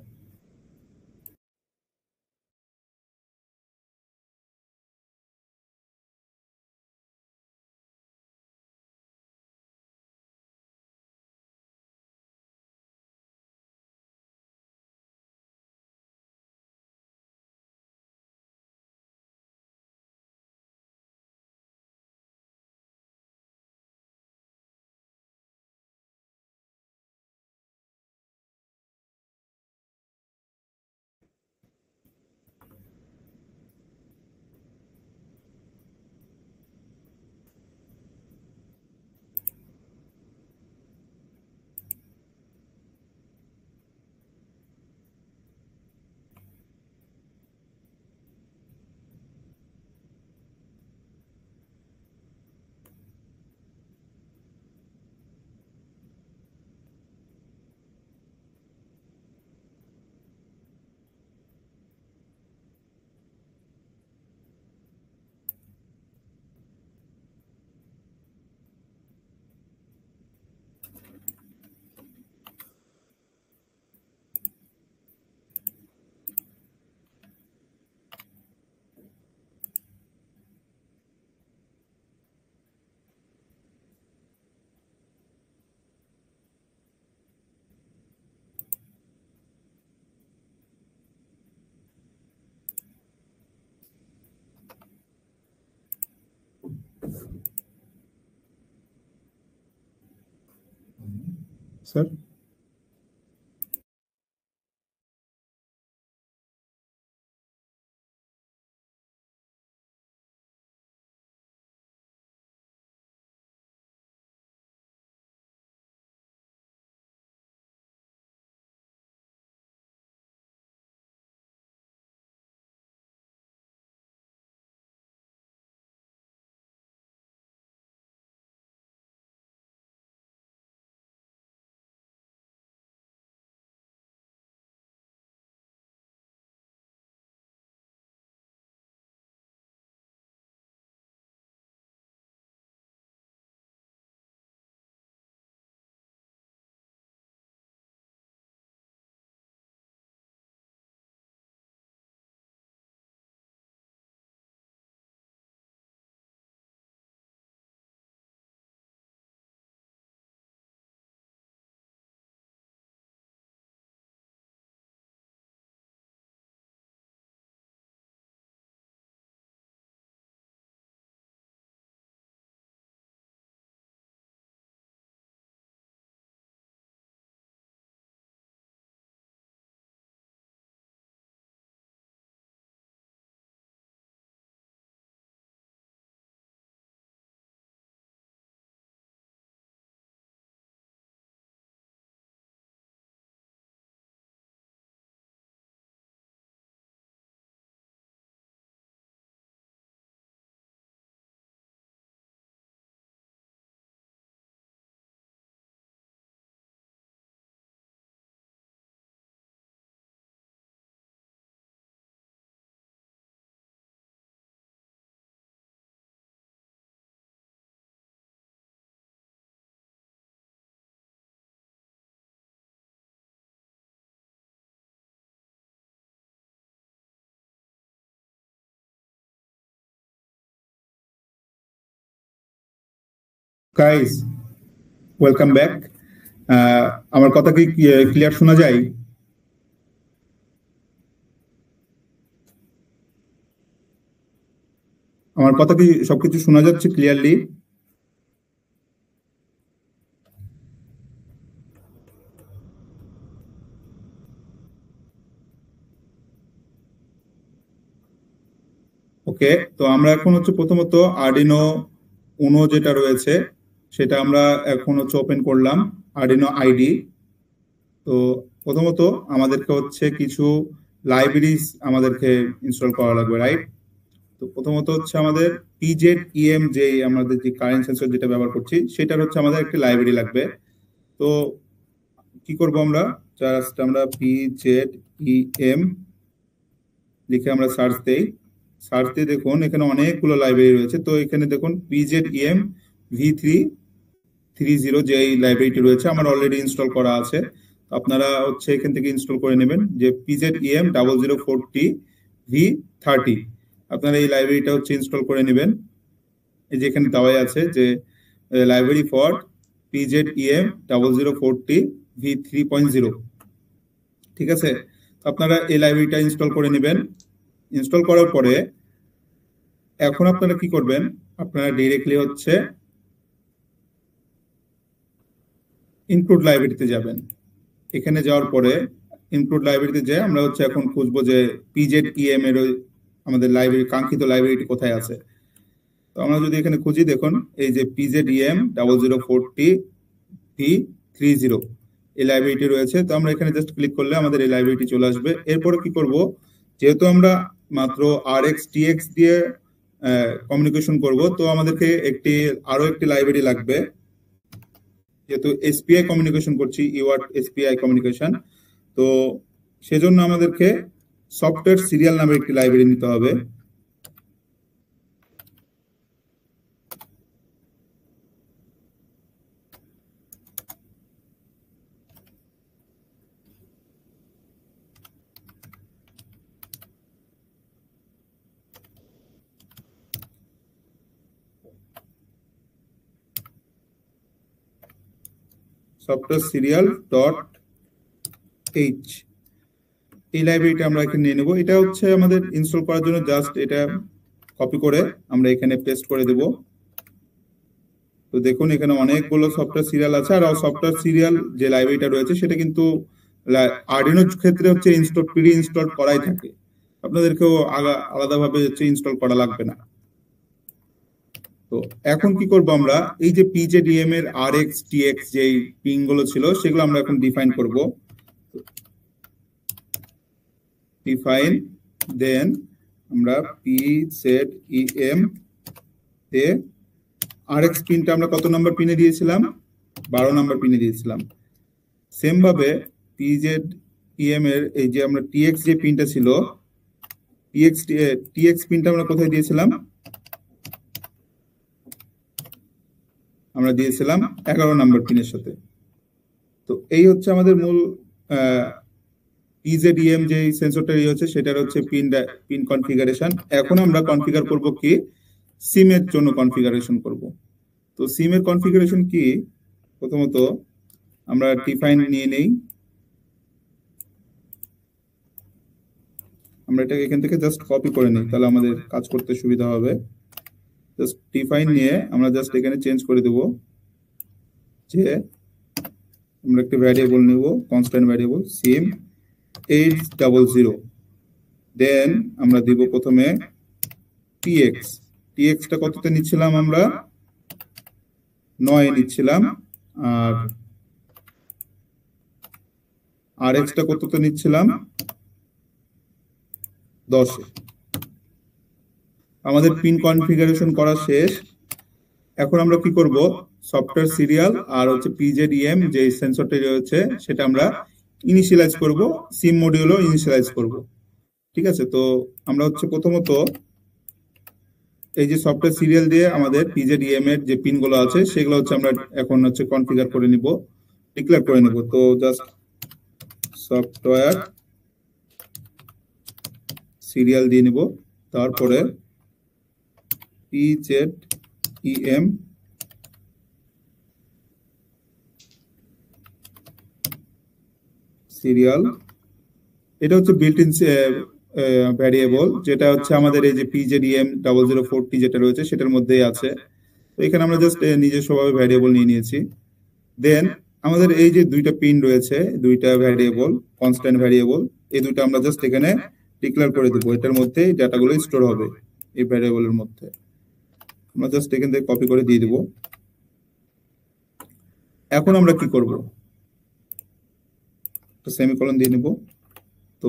Sir, guys, welcome back. আমার কথা কি ক্লিয়ার শোনা যায়? আমার কথা কি সবকিছু শোনা যাচ্ছে ক্লিয়ারলি? ওকে, তো আমরা এখন হচ্ছে প্রথমত আরডিনো উনো যেটা রয়েছে সেটা আমরা এখন হচ্ছে ওপেন করলাম, আরডিনো আইডি। তো প্রথমত আমাদেরকে হচ্ছে কিছু লাইব্রেরিজ আমাদেরকে ইনস্টল করা লাগবে, রাইট? তো প্রথমত হচ্ছে আমাদের পিজেড ইএম, যে আমাদের যে কারেন্ট সেন্সর যেটা ব্যবহার করছি সেটার হচ্ছে আমাদের একটা লাইব্রেরি লাগবে। তো কি করব আমরা, জাস্ট আমরা পিজেড ইএম লিখে আমরা সার্চ দেই। সার্চ দিয়ে দেখুন এখানে অনেকগুলো লাইব্রেরি রয়েছে। তো এখানে দেখুন পিজেড ইএম V330 যে এই লাইব্রেরিটি রয়েছে আমার অলরেডি ইনস্টল করা আছে। আপনারা হচ্ছে এখান থেকে ইনস্টল করে নেবেন যে পিজেড ইএম 0040V30, আপনারা এই লাইব্রেরিটা হচ্ছে ইনস্টল করে নেবেন। এই যে এখানে দেওয়াই আছে যে library for PZ EM 0040V3.0, ঠিক আছে? আপনারা এই লাইব্রেরিটা ইনস্টল করে নেবেন। ইনস্টল করার পরে এখন আপনারা কি করবেন, আপনারা ডিরেক্টলি হচ্ছে ইনক্লুড লাইব্রেরিতে যাবেন। এখানে যাওয়ার পরে ইনক্লুড লাইব্রেরিতে যে আমরা হচ্ছে এখন খুঁজবো যে পিজেড ইএম এর আমাদের লাইব্রেরি, কাঙ্ক্ষিত লাইব্রেরিটি কোথায় আছে। তো আমরা যদি এখানে খুঁজি, দেখুন এই যে পিজেড ইএম 0040V30 এই লাইব্রেরিটি রয়েছে। তো আমরা এখানে জাস্ট ক্লিক করলে আমাদের এই লাইব্রেরিটি চলে আসবে। এরপরে কি করব, যেহেতু আমরা মাত্র RX TX দিয়ে কমিউনিকেশন করব, তো আমাদেরকে আরো একটি লাইব্রেরি লাগবে। যেহেতু SPI কমিউনিকেশন করছি, ইউআরট SPI কমিউনিকেশন, তো সেজন্য আমাদেরকে সফটওয়্যার সিরিয়াল নামে একটি লাইব্রেরি নিতে হবে। সফটওয়্যার সিরিয়াল .h এই লাইব্রেরিটা আমরা এখানে নিয়ে নেব। এটা হচ্ছে আমাদের ইনস্টল করার জন্য জাস্ট এটা কপি করে আমরা এখানে পেস্ট করে দেব। তো দেখুন এখানে অনেকগুলো সফটওয়্যার সিরিয়াল আছে, আর সফটওয়্যার সিরিয়াল যে লাইব্রেরিটা রয়েছে সেটা কিন্তু আরডিনোর ক্ষেত্রে হচ্ছে প্রি ইনস্টল করাই থাকে, আপনাদেরকেও আলাদাভাবে হচ্ছে ইনস্টল করা লাগবে না। তো এখন কি করব, আমরা এই যে পিজেডিএম এর RX TX যে পিন গুলো ছিল সেগুলো আমরা এখন ডিফাইন করব। ডিফাইন, দেন আমরা PZEM তে RX পিনটা আমরা কত নম্বর পিনে দিয়েছিলাম, 12 নম্বর পিনে দিয়েছিলাম। সেম ভাবে PZEM এর এই যে আমরা TX যে পিনটা ছিল, TX পিনটা আমরা কোথায় দিয়েছিলাম, আমরা দিয়েছিলাম 11 নম্বর পিনের সাথে। তো এই হচ্ছে আমাদের মূল PZEM যে সেন্সরটা হচ্ছে সেটার হচ্ছে পিন কনফিগারেশন। এখন আমরা কনফিগার করব কি, সিম এর জন্য কনফিগারেশন করব। তো সিম এর কনফিগারেশন কি, প্রথমত আমরা ডিফাইন নিয়ে নেই। আমরা এটা এখান থেকে জাস্ট কপি করে নিই, তাহলে আমাদের কাজ করতে সুবিধা হবে। জাস্ট ডিফাইন নিয়ে আমরা জাস্ট এখানে চেঞ্জ করে দেব যে আমরা একটা ভ্যারিয়েবল নেব, কনস্ট্যান্ট ভ্যারিয়েবল সিম 800। দেন আমরা দিব প্রথমে TX টা কততে নিচ্ছিলাম, আমরা 9 নিচ্ছিলাম, আর RX টা কততে নিচ্ছিলাম, 10। আমাদের পিন কনফিগারেশন করা শেষ। এখন আমরা কি করব, সফটওয়্যার সিরিয়াল আর হচ্ছে PZEM যে সেন্সরটা রয়েছে সেটা আমরা ইনিশিয়ালাইজ করব, সিম মডিউলও ইনিশিয়ালাইজ করব, ঠিক আছে? তো আমরা হচ্ছে প্রথমত এই যে সফটওয়্যার সিরিয়াল দিয়ে আমাদের PZEM এর যে পিনগুলো আছে সেগুলো হচ্ছে আমরা এখন হচ্ছে কনফিগার করে নিব, ডিক্লেয়ার করে নিব। তো জাস্ট সফটওয়্যার সিরিয়াল দিয়ে নিব, তারপরে PZEM সিরিয়াল, এটা হচ্ছে বিল্ট ইন ভ্যারিয়েবল, যেটা হচ্ছে আমাদের এই যে PZEM0040 যেটা রয়েছে সেটার মধ্যেই আছে। তো এখানে আমরা জাস্ট নিজস্বভাবে ভ্যারিয়েবল নিয়ে নিয়েছি। দেন আমাদের এই যে দুইটা পিন রয়েছে, দুইটা ভ্যারিয়েবল, কনস্ট্যান্ট ভ্যারিয়েবল, এই দুইটা আমরা জাস্ট এখানে ডিক্লেয়ার করে দেবো, এটার মধ্যে ডাটাগুলো স্টোর হবে এই ভ্যারিয়েবলের মধ্যে। আমরা জাস্ট এখান থেকে কপি করে দিয়ে দিব। এখন আমরা কি করব, সেমিকোলন দিয়ে নিব। তো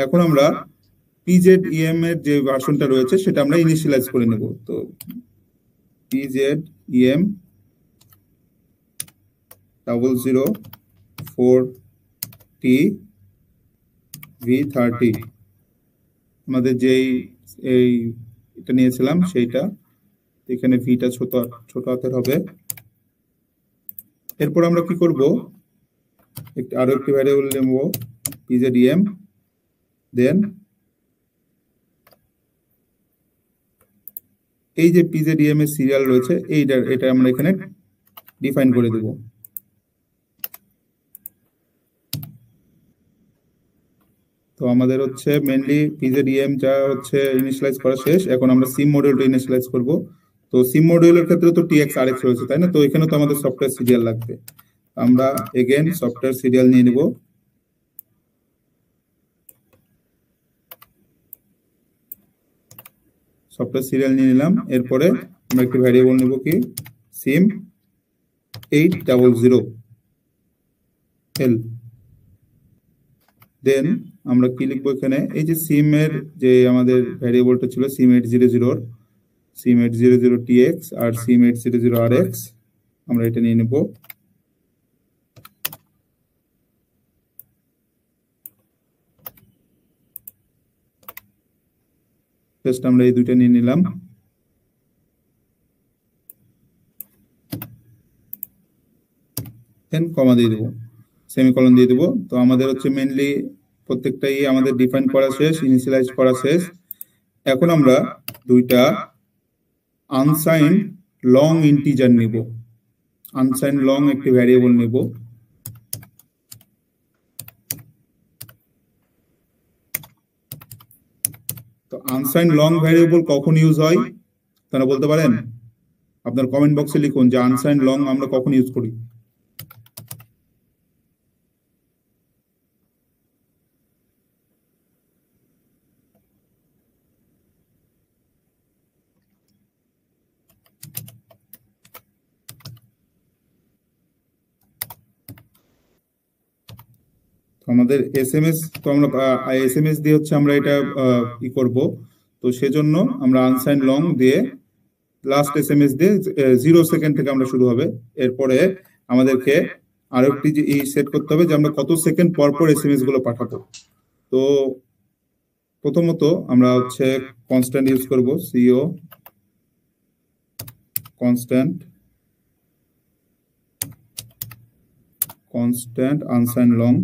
এখন আমরা PZEM এর যে ভার্সনটা রয়েছে সেটা আমরা ইনিশিয়ালাইজ করে নেব। তো PZEM 0040 V30 আমাদের যেই এই এটা নিয়েছিলাম সেইটা, এখানে ভিটা ছোট ছোট হাতের হবে। এরপর আমরা কি করব, আরো একটি ভ্যারিয়েবল নেব PZEM, দেন এই যে PZEM এর সিরিয়াল রয়েছে এটা আমরা এখানে ডিফাইন করে দেব। তো আমাদের হচ্ছে মেইনলি PZEM যা হচ্ছে ইনিশিয়ালাইজ করা শেষ, এখন আমরা সিম মডিউলটা ইনিশিয়ালাইজ করব। তো সিম মডিউলের ক্ষেত্রে তো TX RX রয়েছে তাই না, তো এখানে তো আমাদের সফটওয়্যার সিরিয়াল লাগবে। আমরা এগেইন সফটওয়্যার সিরিয়াল নিয়ে নিব। সফটওয়্যার সিরিয়াল নিয়ে নিলাম। এরপরে আমরা একটি ভ্যারিয়েবল নেব কি সিম 800L। দেন আমরা কি লিখবো এখানে, এই যে সিম এর যে আমাদের ভ্যারিয়েবলটা ছিল সিম 800, সিম 800TX আর সিম 800RX, আমরা এটা নিয়ে নেব। জাস্ট আমরা এই দুইটা নিয়ে নিলাম। দেন কমা দিয়ে দেবো, সেমিকোলন দিয়ে দেবো। তো আমাদের হচ্ছে মেইনলি প্রত্যেকটাই আমাদের ডিফাইন করা শেষ, ইনিশিয়ালাইজ করা শেষ। এখন আমরা দুইটা আনসাইন্ড লং ইন্টিজার নেব, আনসাইন্ড লং একটি ভ্যারিয়েবল নেব। তো আনসাইন্ড লং ভ্যারিয়েবল কখন ইউজ হয় তারা বলতে পারেন? আপনার কমেন্ট বক্সে লিখুন যে আনসাইন্ড লং আমরা কখন ইউজ করি। আমাদের এসএমএস, তো আমরা এসএমএস দিয়ে হচ্ছে আমরা এটা ই করব। তো সেজন্য আমরা আনসাইন্ড লং দিয়ে লাস্ট এসএমএস দিয়ে 0 সেকেন্ড থেকে আমরা শুরু হবে। এরপরে আমাদেরকে আরো একটি যে সেট করতে হবে যে আমরা কত সেকেন্ড পর পর এসএমএস গুলো পাঠাবো। তো প্রথমত আমরা হচ্ছে কনস্ট্যান্ট ইউজ করব, CO কনস্ট্যান্ট আনসাইন্ড লং।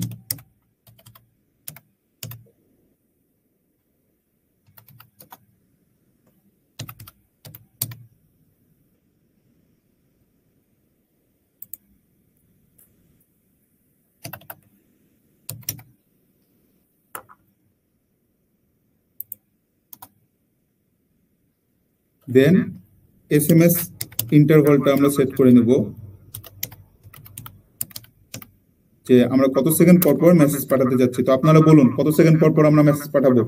দেন এসএমএস ইন্টারভালটা আমরা সেট করে নেব যে আমরা কত সেকেন্ড পর পর মেসেজ পাঠাতে যাচ্ছি। তো আপনারা বলুন কত সেকেন্ড পর পর আমরা মেসেজ পাঠাবো,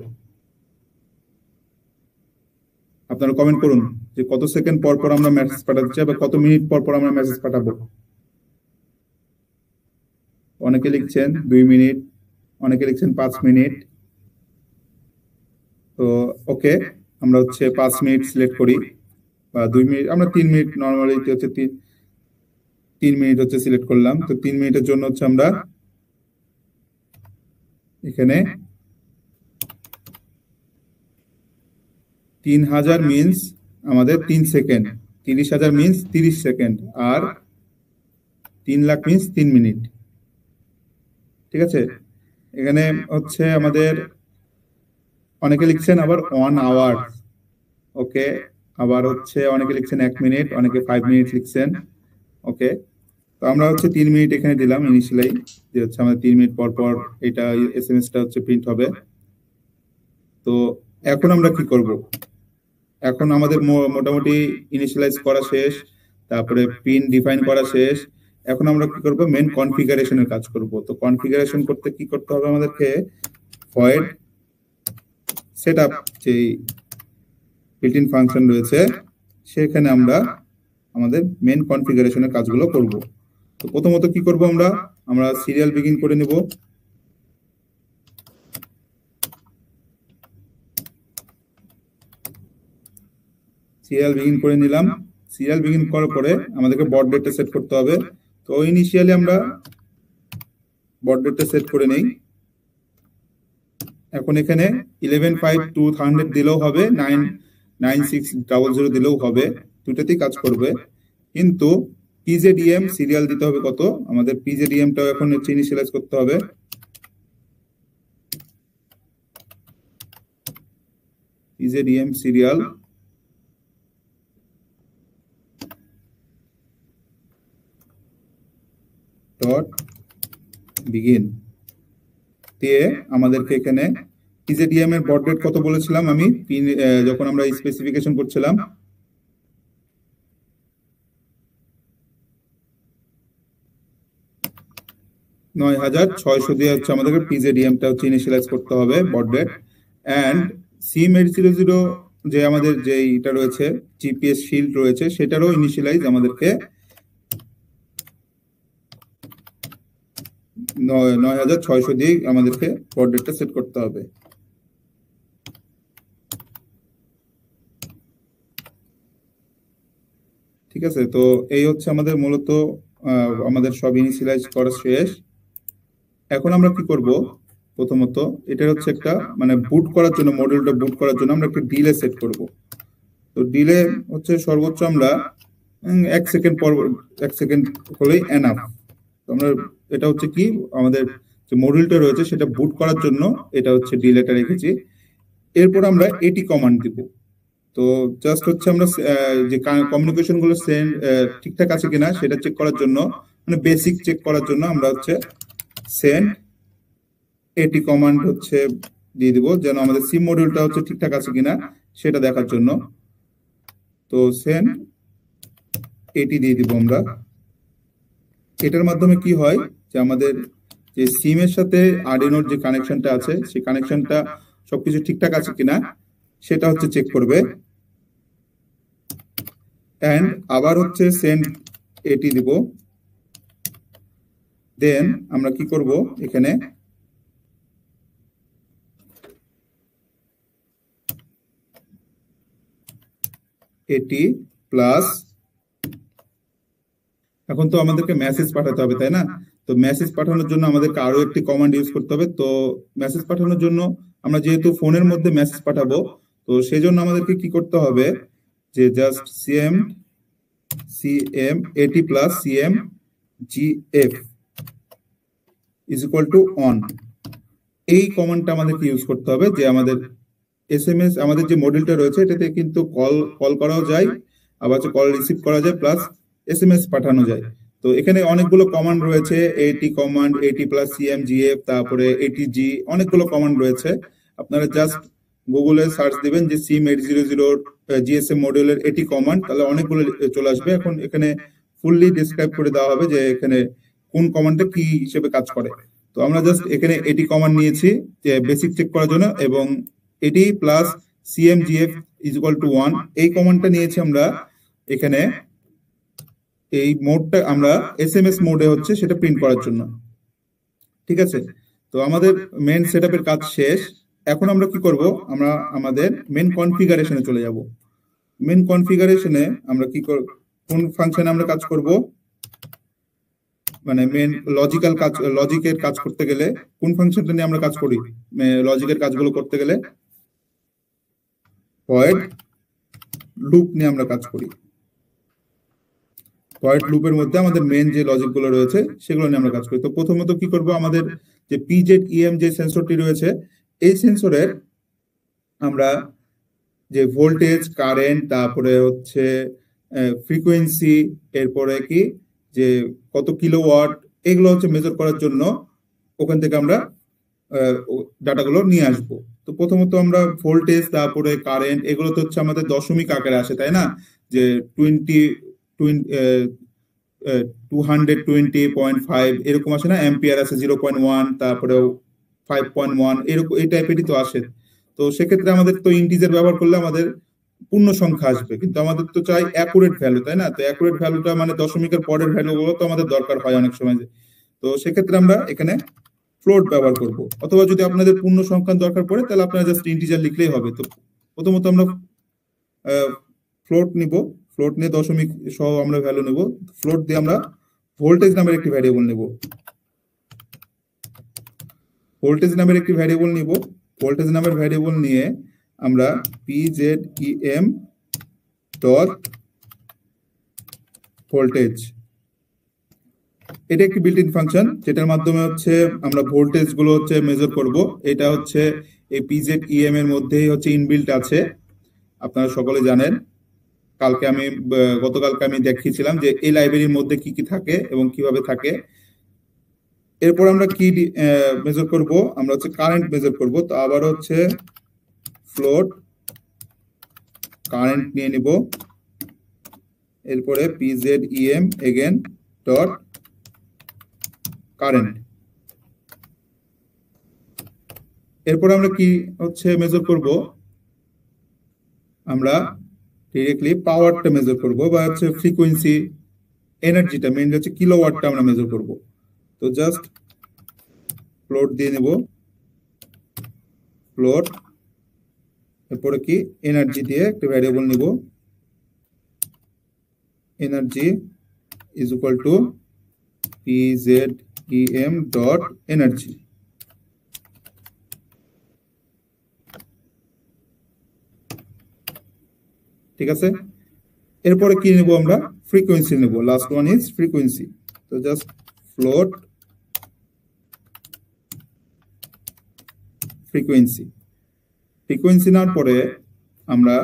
আপনারা কমেন্ট করুন যে কত সেকেন্ড পর পর আমরা মেসেজ পাঠাতে চাই বা কত মিনিট পর পর আমরা মেসেজ পাঠাবো। অনেকে লিখছেন 2 মিনিট, অনেকে লিখছেন 5 মিনিট। তো ওকে, আমরা হচ্ছে 5 মিনিট সিলেক্ট করি বা 2 মিনিট, আমরা 3 মিনিট নরমালি হচ্ছে 3 মিনিট হচ্ছে সিলেক্ট করলাম। তো 3 মিনিটের জন্য হচ্ছে আমরা এখানে 3000 মিনস আমাদের 3 সেকেন্ড, 30,000 মিনস 30 সেকেন্ড, আর 3 লাখ মিনস 3 মিনিট। ঠিক আছে, এখানে হচ্ছে আমাদের অনেকে লিখছেন আবার 1 আওয়ার। ওকে, আবার হচ্ছে অনেকে লিখছেন 1 মিনিট, অনেকে 5 মিনিট লিখছেন। ওকে, তো আমরা হচ্ছে 3 মিনিট এখানে দিলাম ইনিশিয়ালি, যে হচ্ছে আমাদের 3 মিনিট পর পর এটা এসএমএসটা হচ্ছে প্রিন্ট হবে। তো এখন আমরা কি করব, এখন আমাদের মোটামুটি ইনিশিয়ালাইজ করা শেষ, তারপরে পিন ডিফাইন করা শেষ। এখন আমরা কি করব, মেন কনফিগারেশনের কাজ করব। তো কনফিগারেশন করতে কি করতে হবে আমাদেরকে, ভয়েড সেটআপ যে বিল্ট ইন ফাংশন রয়েছে সেখানে আমরা আমাদের মেন কনফিগারেশনের কাজগুলো করব। তো প্রথমত কি করব, আমরা সিরিয়াল বিগিন করে নেব। সিরিয়াল বিগিন করে নিলাম। সিরিয়াল বিগিন করার পরে আমাদেরকে বড রেটটা সেট করতে হবে। তো ইনিশিয়ালি আমরা বড রেটটা সেট করে নেই। এখন এখানে 115200 দিলেও হবে, 99600 দিলেও হবে, দুটাতেই কাজ করবে। কিন্তু পিজেডিএম সিরিয়াল দিতে হবে কত, আমাদের পিজেডিএমটাও এখন হচ্ছে ইনিশিয়ালাইজ করতে হবে। পিজেডিএম সিরিয়াল ডট বিগিন দিয়ে আমাদেরকে এখানে পিজেডিএম এর বড রেট কত বলেছিলাম আমি যখন আমরা স্পেসিফিকেশন করছিলাম, 9600 দিয়ে হচ্ছে আমাদেরকে পিজেডিএমটা হচ্ছে ইনিশিয়ালাইজ করতে হবে বড রেট। অ্যান্ড সিম800 যে আমাদের যে এটা রয়েছে জিপিএস শিল্ড রয়েছে সেটারও ইনিশিয়ালাইজ আমাদেরকে 9600 দিয়ে আমাদেরকে বড রেটটা সেট করতে হবে। ঠিক আছে, তো এই হচ্ছে আমাদের মূলত আমাদের সব ইনিশিয়ালাইজ করা শেষ। এখন আমরা কি করব, প্রথমত এটা হচ্ছে একটা মানে বুট করার জন্য, মডিউলটা বুট করার জন্য আমরা একটা ডিলে সেট করব। তো ডিলে হচ্ছে সর্বোচ্চ আমরা 1 সেকেন্ড পর 1 সেকেন্ড হলেই এনাফ। তো আমরা এটা হচ্ছে কি আমাদের যে মডিউলটা রয়েছে সেটা বুট করার জন্য এটা হচ্ছে ডিলেটা রেখেছি। এরপর আমরা এটি কমান্ড দিব। তো জাস্ট হচ্ছে আমরা যে কমিউনিকেশন গুলো ঠিকঠাক আছে কিনা সেটা চেক করার জন্য, মানে বেসিক চেক করার জন্য আমরা হচ্ছে সেন্ড এটি কমান্ড হচ্ছে দিয়ে দিব, যেন আমাদের সিম মডিউলটা হচ্ছে ঠিকঠাক আছে কিনা সেটা দেখার জন্য। তো সেন্ড এটি দিয়ে দিব আমরা। এটার মাধ্যমে কি হয় যে আমাদের যে সিম এর সাথে আরডিনোর যে কানেকশনটা আছে সেই কানেকশনটা সবকিছু ঠিকঠাক আছে কিনা সেটা হচ্ছে চেক করবে। এন্ড আবার হচ্ছে সেন্ড এটি দিব। দেন আমরা কি করব, এখানে এটি প্লাস, এখন তো আমাদেরকে মেসেজ পাঠাতে হবে তাই না? তো মেসেজ পাঠানোর জন্য আমাদেরকে আরো একটি কমান্ড ইউজ করতে হবে। তো মেসেজ পাঠানোর জন্য আমরা যেহেতু ফোনের মধ্যে মেসেজ পাঠাবো, তো সেই জন্য আমাদেরকে কি করতে হবে, যে জাস্ট সিএম এটি plus CM GF is equal two on, এই কমান্ডটা আমাদেরকে ইউজ করতে হবে। যে আমাদের এসএমএস আমাদের যে মডিউলটা রয়েছে এটাতে কিন্তু কল করাও যায়, আবার কল রিসিভ করা যায়, প্লাস এসএমএস পাঠানো যায়। তো এখানে অনেকগুলো কমান্ড রয়েছে, এটি কমান্ড, এটি প্লাস সিএমজিএফ, তারপরে এটিজি, অনেকগুলো কমান্ড রয়েছে। আপনারা জাস্ট গুগলে সার্চ দিবেন যে সিম800 জিএসএম মডিউলের এটি কমান্ড, তাহলে অনেকগুলো চলে আসবে। এখন এখানে ফুললি ডিসক্রাইব করে দেওয়া হবে যে এখানে কোন কমান্ডটা কি হিসেবে কাজ করে। তো আমরা জাস্ট এখানে এটি কমান্ড নিয়েছি যে বেসিক চেক করার জন্য, এবং এটি প্লাস সিএমজিএফ ইজ ইকুয়াল টু 1 এই কমান্ডটা নিয়েছি আমরা এখানে, এই মোডটা আমরা এসএমএস মোডে হচ্ছে সেটা প্রিন্ট করার জন্য। ঠিক আছে, তো আমাদের মেন সেটআপের কাজ শেষ। এখন আমরা কি করব, আমরা আমাদের মেন কনফিগারেশনে চলে যাব। মেন কনফিগারেশনে আমরা কি কোন ফাংশনে আমরা কাজ করব, মানে মেন লজিকের কাজ করতে গেলে কোন ফাংশনটা নিয়ে আমরা কাজ করি, লজিকের কাজগুলো করতে গেলে ভয়েড লুপ নিয়ে আমরা কাজ করি। ভয়েড লুপের মধ্যে আমাদের মেন যে লজিক গুলো রয়েছে সেগুলো নিয়ে আমরা কাজ করি। তো প্রথমত কি করব, আমাদের যে পিজেডইএম যে সেন্সরটি রয়েছে এই সেন্সরের আমরা যে ভোল্টেজ, কারেন্ট, তারপরে হচ্ছে ফ্রিকোয়েন্সি, এরপরে কি যে কত কিলোওয়াট, এগুলো হচ্ছে মেজার করার জন্য ওখান থেকে আমরা ডাটাগুলো নিয়ে আসবো। তো প্রথমত আমরা ভোল্টেজ, তারপরে কারেন্ট, এগুলো তো হচ্ছে আমাদের দশমিক আকারে আসে, তাই না? যে 220.5 এরকম আসে না, অ্যাম্পিয়ার আছে 0.1, তারপরে 5.1, এরকম এই টাইপেরই তো আসে। তো সেক্ষেত্রে আমাদের তো ইন্টিজার ব্যবহার করলে আমাদের পূর্ণ সংখ্যা আসবে, কিন্তু আমাদের তো চাই অ্যাকুরেট ভ্যালু, তাই না? তো অ্যাকুরেট ভ্যালুটা মানে দশমিকের পরের ভ্যালুগুলো তো আমাদের দরকার হয় অনেক সময়। তো সেক্ষেত্রে আমরা এখানে ফ্লোট ব্যবহার করব, অথবা যদি আপনাদের পূর্ণ সংখ্যা দরকার পড়ে তাহলে আপনারা জাস্ট ইন্টিজার লিখলেই হবে। তো প্রথমত আমরা ফ্লোট নিব, ফ্লোট নিয়ে দশমিক সহ আমরা ভ্যালু নেব। ফ্লোট দিয়ে আমরা ভোল্টেজ নামের একটি ভ্যারিয়েবল নেব, ভোল্টেজ নামের একটি ভ্যারিয়েবল নিব। ভোল্টেজ নামের ভ্যারিয়েবল নিয়ে আমরা PZEM ডট ভোল্টেজ, এটা একটি বিল্ট ইন ফাংশন যেটার মাধ্যমে হচ্ছে আমরা ভোল্টেজ গুলো হচ্ছে মেজার করব। এটা হচ্ছে এই PZEM এর মধ্যেই হচ্ছে ইনবিল্ট আছে, আপনারা সকলে জানেন। গতকালকে আমি দেখিয়েছিলাম যে এই লাইব্রেরির মধ্যে কি কি থাকে এবং কিভাবে থাকে। এরপর আমরা কি মেজার করব, আমরা হচ্ছে কারেন্ট মেজার করব। তো আবার হচ্ছে ফ্লোট কারেন্ট নিয়ে নিব, এরপরে PZEM এগেন ডট কারেন্ট। এরপর আমরা কি হচ্ছে মেজার করব, আমরা ডিরেক্টলি পাওয়ারটা মেজার করব, বা হচ্ছে ফ্রিকোয়েন্সি, এনার্জিটা মেইনলি হচ্ছে কিলোওয়াটটা আমরা মেজার করব। তো জাস্ট ফ্লোট দিয়ে নেব, ফ্লোট, এরপরে কি এনার্জি দিয়ে একটা ভ্যারিয়েবল নিব, energy is equal two PZEM dot energy. ঠিক আছে, এরপরে কি নেব, আমরা ফ্রিকোয়েন্সি নেব, লাস্ট ওয়ান ইজ ফ্রিকোয়েন্সি। তো জাস্ট ফ্লোট ফ্রিকোয়েন্সি, ফ্রিকোয়েন্সি নেওয়ার পরে আমরা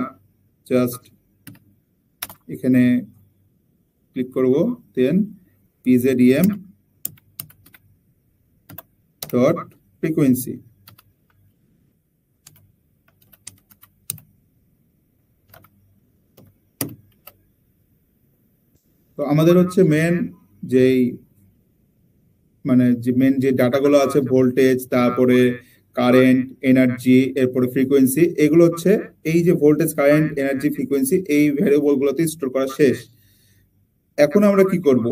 জাস্ট এখানে ক্লিক করব, দেন PZEM ডট ফ্রিকোয়েন্সি। তো আমাদের হচ্ছে মেন যেই মানে যে মেন যে ডাটাগুলো আছে, ভোল্টেজ, তারপরে কারেন্ট, এনার্জি, এরপরে ফ্রিকোয়েন্সি, এগুলো হচ্ছে এই যে ভোল্টেজ, কারেন্ট, এনার্জি, ফ্রিকোয়েন্সি, এই ভ্যারিয়েবল গুলোতে স্টোর করা শেষ। এখন আমরা কি করব,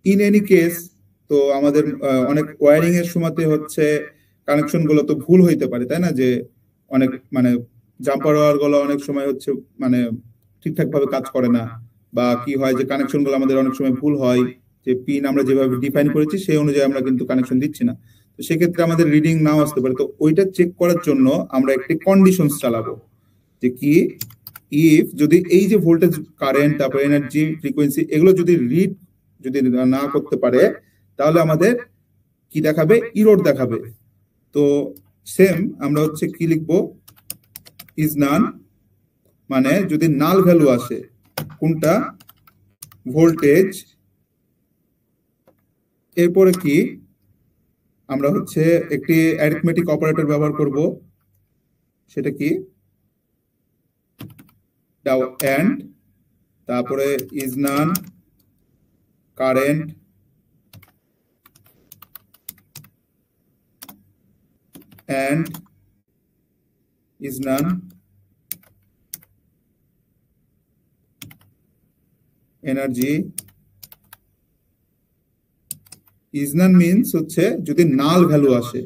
ইন এনি কেস, তো আমাদের অনেক ওয়্যারিং এর সময়তে হচ্ছে কানেকশন গুলো তো ভুল হইতে পারে, তাই না? যে অনেক মানে জাম্পার ওয়্যার গুলো অনেক সময় হচ্ছে মানে ঠিকঠাক ভাবে কাজ করে না, বা কি হয় যে কানেকশন গুলো আমাদের অনেক সময় ভুল হয়, যে পিন আমরা যেভাবে ডিফাইন করেছি সেই অনুযায়ী আমরা কিন্তু কানেকশন দিচ্ছি না। তো সেক্ষেত্রে আমাদের রিডিং নাও আসতে পারে। তো ওইটা চেক করার জন্য আমরা একটি কন্ডিশনস চালাবো, যে কি ইফ যদি এই যে ভোল্টেজ, কারেন্ট, তারপর এনার্জি, ফ্রিকোয়েন্সি, এগুলো যদি রিড যদি না করতে পারে তাহলে আমাদের কি দেখাবে, ইরর দেখাবে। তো সেম আমরা হচ্ছে কি লিখবো, ইজ নান, মানে যদি নাল ভ্যালু আসে, কোনটা, ভোল্টেজ, এরপরে কি আমরা হচ্ছে একটি অ্যারিথমেটিক অপারেটর ব্যবহার করব, সেটা কি এন্ড, তারপরে is none current and is none energy। is none means হচ্ছে যদি নাল ভ্যালু আসে,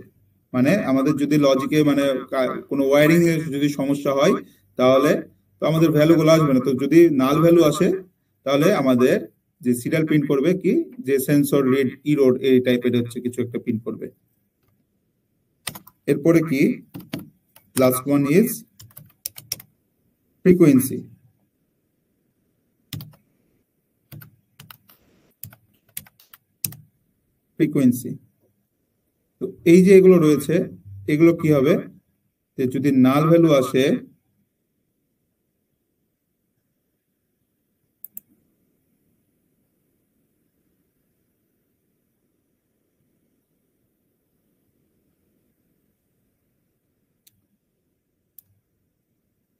মানে আমাদের যদি লজিকে মানে কোনো ওয়্যারিং এর যদি সমস্যা হয় তাহলে তো আমাদের ভ্যালু গুলো আসবে না। তো যদি নাল ভ্যালু আসে তাহলে আমাদের যে সিরিয়াল প্রিন্ট করবে কি, যে সেন্সর রিড ইরোড, এই টাইপের হচ্ছে কিছু একটা প্রিন্ট করবে। এরপরে কি last one is frequency. Frequency, তো এই যে এগুলো রয়েছে, এগুলো কি হবে, যে যদি নাল ভ্যালু আসে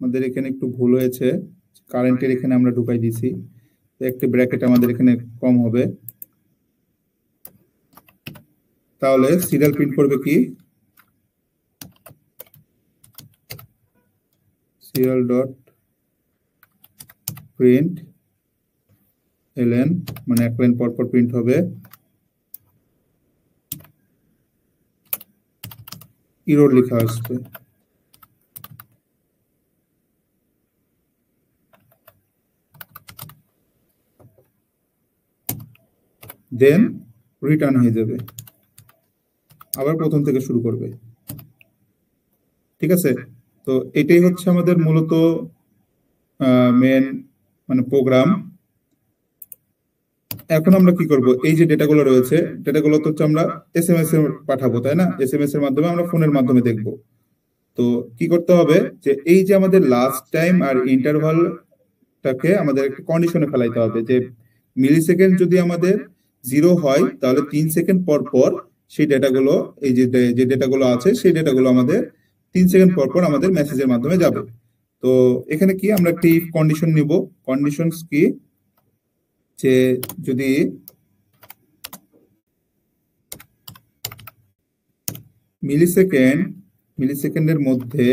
আমাদের এখানে একটু ভুল হয়েছে, কারেন্টের এখানে আমরা ঢুকাই দিছি, একটি ব্র্যাকেট আমাদের এখানে কম হবে। তাহলে সিরিয়াল প্রিন্ট করবে কি, সিরিয়াল ডট প্রিন্ট এলএন, মানে এক লাইন পর পর প্রিন্ট হবে ইরর লেখা আসবে। দেন রিটার্ন হয়ে যাবে, আবার প্রথম থেকে শুরু করবে। ঠিক আছে, তো এটাই হচ্ছে আমাদের মূলত মেন মানে প্রোগ্রাম। এখন আমরা কি করব, এই যে ডেটাগুলো রয়েছে, ডেটাগুলো তো হচ্ছে আমরা এসএমএস এ পাঠাবো, তাই না? এসএমএস এর মাধ্যমে আমরা ফোনের মাধ্যমে দেখব। তো কি করতে হবে, যে এই যে আমাদের লাস্ট টাইম আর ইন্টারভালটাকে আমাদের একটা কন্ডিশনে ফেলাইতে হবে, যে মিলি সেকেন্ড যদি আমাদের 0 হয় তাহলে 3 সেকেন্ড পর পর সেই ডেটাগুলো, এই যে যে ডেটাগুলো আছে সেই ডেটাগুলো আমাদের 3 সেকেন্ড পর পর আমাদের মেসেজের মাধ্যমে যাবে। তো এখানে কি আমরা একটি কন্ডিশন নিব, কন্ডিশনস কি, যে যদি মিলিসেকেন্ডের মধ্যে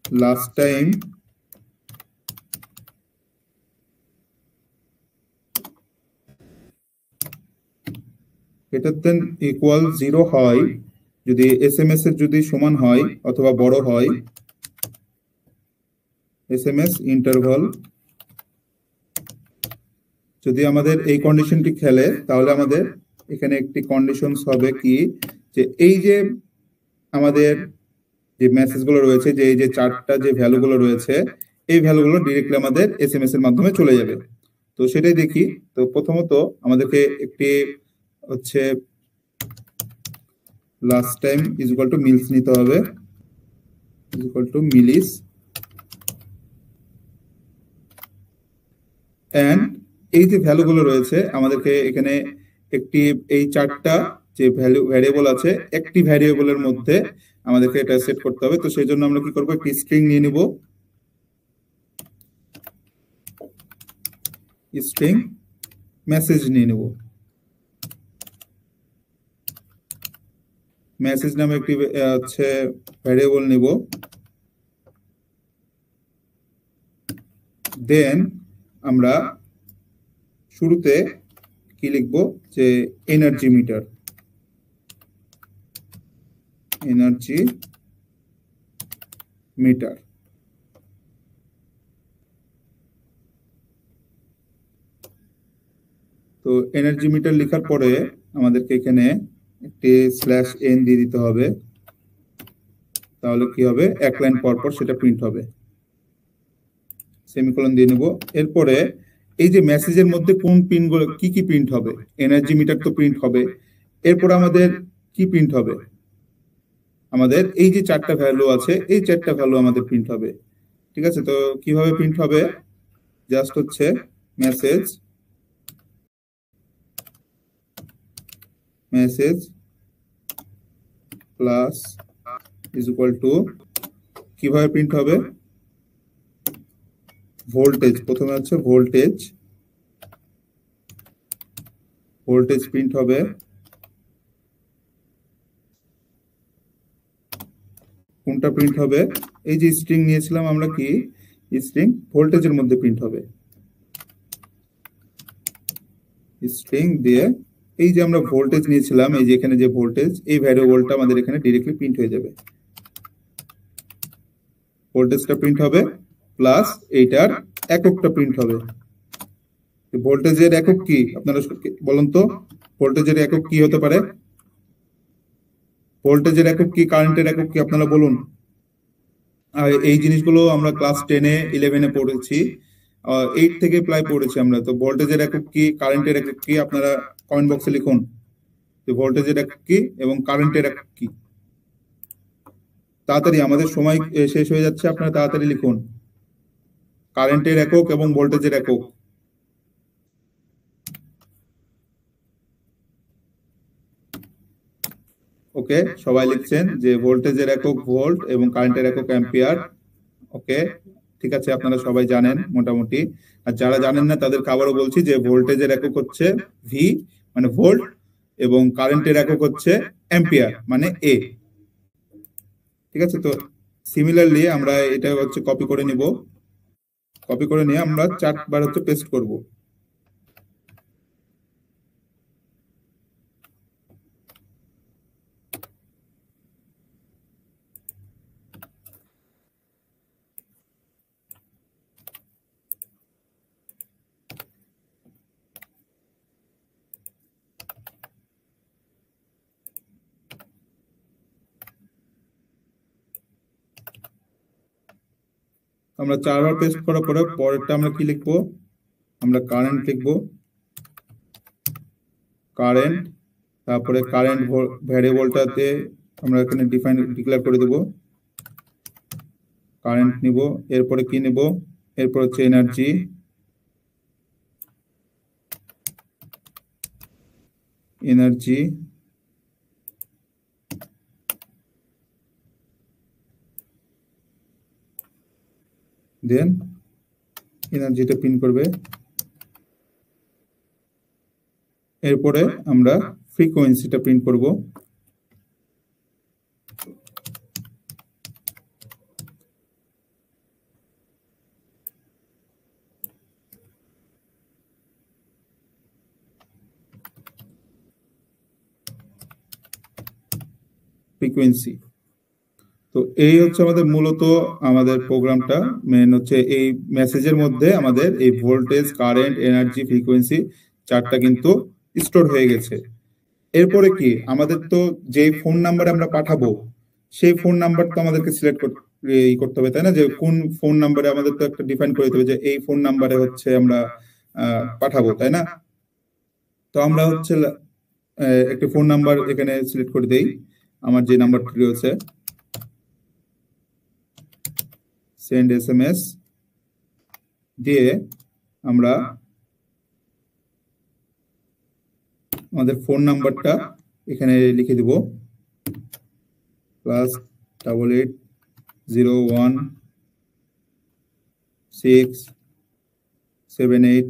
last time greater than equal 0 হয়, যদি এসএমএস এর যদি সমান হয় অথবা বড় হয়, এসএমএস ইন্টারভাল যদি আমাদের এই কন্ডিশনটি খেলে, তাহলে আমাদের এখানে একটি কন্ডিশনস হবে কি, যে এই যে আমাদের যে মেসেজগুলো রয়েছে, যে এই যে চারটা যে ভ্যালুগুলো রয়েছে, এই ভ্যালুগুলো ডিরেক্টলি আমাদের এসএমএস এর মাধ্যমে চলে যাবে। তো সেটাই দেখি। তো প্রথমত আমাদেরকে একটি হচ্ছে last time is equal to millis নিতে হবে, is equal to millis, and এই যে ভ্যালুগুলো রয়েছে আমাদেরকে এখানে একটি, এই চারটা যে ভ্যারিয়েবল আছে, একটি ভ্যারিয়েবলের মধ্যে আমাদেরকে এটা সেট করতে হবে। তো সেই জন্য আমরা কি করব, একটি স্ট্রিং নিয়ে নিব, স্ট্রিং মেসেজ নিয়ে নেব, মেসেজ নামে একটি হচ্ছে ভ্যারিয়েবল নিব। দেন আমরা শুরুতে কি লিখব, যে এনার্জি মিটার, এনার্জি মিটার। তো এনার্জি মিটার লেখার পরে আমাদেরকে এখানে একটি স্ল্যাশ এন দিয়ে দিতে হবে, তাহলে কি হবে, এক লাইন পর পর সেটা প্রিন্ট হবে। সেমিকোলন দিয়ে নেব। এরপরে এই যে মেসেজের মধ্যে কোন পিনগুলো কি কি প্রিন্ট হবে, এনার্জি মিটার তো প্রিন্ট হবে, এরপর আমাদের কি প্রিন্ট হবে, আমাদের এই যে চারটা ভ্যালু আছে, এই চারটা ভ্যালু আমাদের প্রিন্ট হবে। ঠিক আছে, তো কিভাবে প্রিন্ট হবে, জাস্ট হচ্ছে message message plus is equal two, কিভাবে প্রিন্ট হবে, ভোল্টেজ, প্রথমে হচ্ছে ভোল্টেজ, ভোল্টেজ প্রিন্ট হবে, কোনটা প্রিন্ট হবে, এই যে স্ট্রিং নিয়েছিলাম আমরা, কি স্ট্রিং ভোল্টেজের মধ্যে প্রিন্ট হবে, স্ট্রিং দিয়ে এই যে আমরা ভোল্টেজ নিয়েছিলাম, এই যে এখানে যে ভোল্টেজ, এই ভ্যারিয়েবলটা আমাদের এখানে ডাইরেক্টলি প্রিন্ট হয়ে যাবে, ভোল্টেজটা প্রিন্ট হবে, প্লাস এইটার এককটা প্রিন্ট হবে। ভোল্টেজের একক কি আপনারা বলুন তো, ভোল্টেজের একক কি হতে পারে, ভোল্টেজের একক কি, কারেন্টের একক কি, আপনারা বলুন। আর এই জিনিসগুলো আমরা ক্লাস 10-এ 11-এ পড়েছি, 8 থেকে প্রায় পড়েছি আমরা। তো ভোল্টেজের একক কি, কারেন্টের একক কি, আপনারা কমেন্ট বক্সে লিখুন, যে ভোল্টেজের একক কি এবং কারেন্টের একক কি। তাড়াতাড়ি, আমাদের সময় শেষ হয়ে যাচ্ছে, আপনারা তাড়াতাড়ি লিখুন কারেন্টের একক এবং ভোল্টেজের একক। ওকে, সবাই লিখছেন যে ভোল্টেজের একক ভোল্ট এবং কারেন্টের একক অ্যাম্পিয়ার। ওকে, ঠিক আছে, আপনারা সবাই জানেন মোটামুটি। আর যারা জানেন না তাদেরকে আবারও বলছি যে ভোল্টেজের একক হচ্ছে ভি মানে ভোল্ট, এবং কারেন্টের একক হচ্ছে অ্যাম্পিয়ার মানে এ। ঠিক আছে, তো সিমিলারলি আমরা এটা হচ্ছে কপি করে নিব, কপি করে নিয়ে আমরা 4বার হচ্ছে পেস্ট করব। আমরা 4বার পেস্ট করার পরে পরেরটা আমরা কি লিখবো, আমরা কারেন্ট লিখবো, কারেন্ট, তারপরে কারেন্ট ভ্যারিয়েবলটাতে আমরা এখানে ডিক্লেয়ার করে দেব কারেন্ট নিব। এরপরে কি নিব, এরপর হচ্ছে এনার্জি, এনার্জি, দেন এনার্জিটা প্রিন্ট করবে। এরপরে আমরা ফ্রিকোয়েন্সিটা প্রিন্ট করব। ফ্রিকোয়েন্সি। তো এই হচ্ছে আমাদের মূলত আমাদের প্রোগ্রামটা। মেন হচ্ছে এই মেসেজের মধ্যে আমাদের এই ভোল্টেজ, কারেন্ট, এনার্জি, ফ্রিকোয়েন্সি 4টা কিন্তু স্টোর হয়ে গেছে। এরপরে কি আমাদের তো যে ফোন নাম্বারে আমরা পাঠাবো সেই ফোন নাম্বার তো আমাদেরকে সিলেক্ট করতে হবে, তাই না? যে কোন ফোন নাম্বারে আমাদের তো একটা ডিফাইন করে দিতে হবে যে এই ফোন নাম্বারে হচ্ছে আমরা পাঠাবো, তাই না? তো আমরা হচ্ছে একটা ফোন নাম্বার এখানে সিলেক্ট করে দেই। আমার যে নাম্বারটি রয়েছে সেন্ড এসএমএস দিয়ে আমরা আমাদের ফোন নাম্বারটা এখানে লিখে দিব, +8801678678।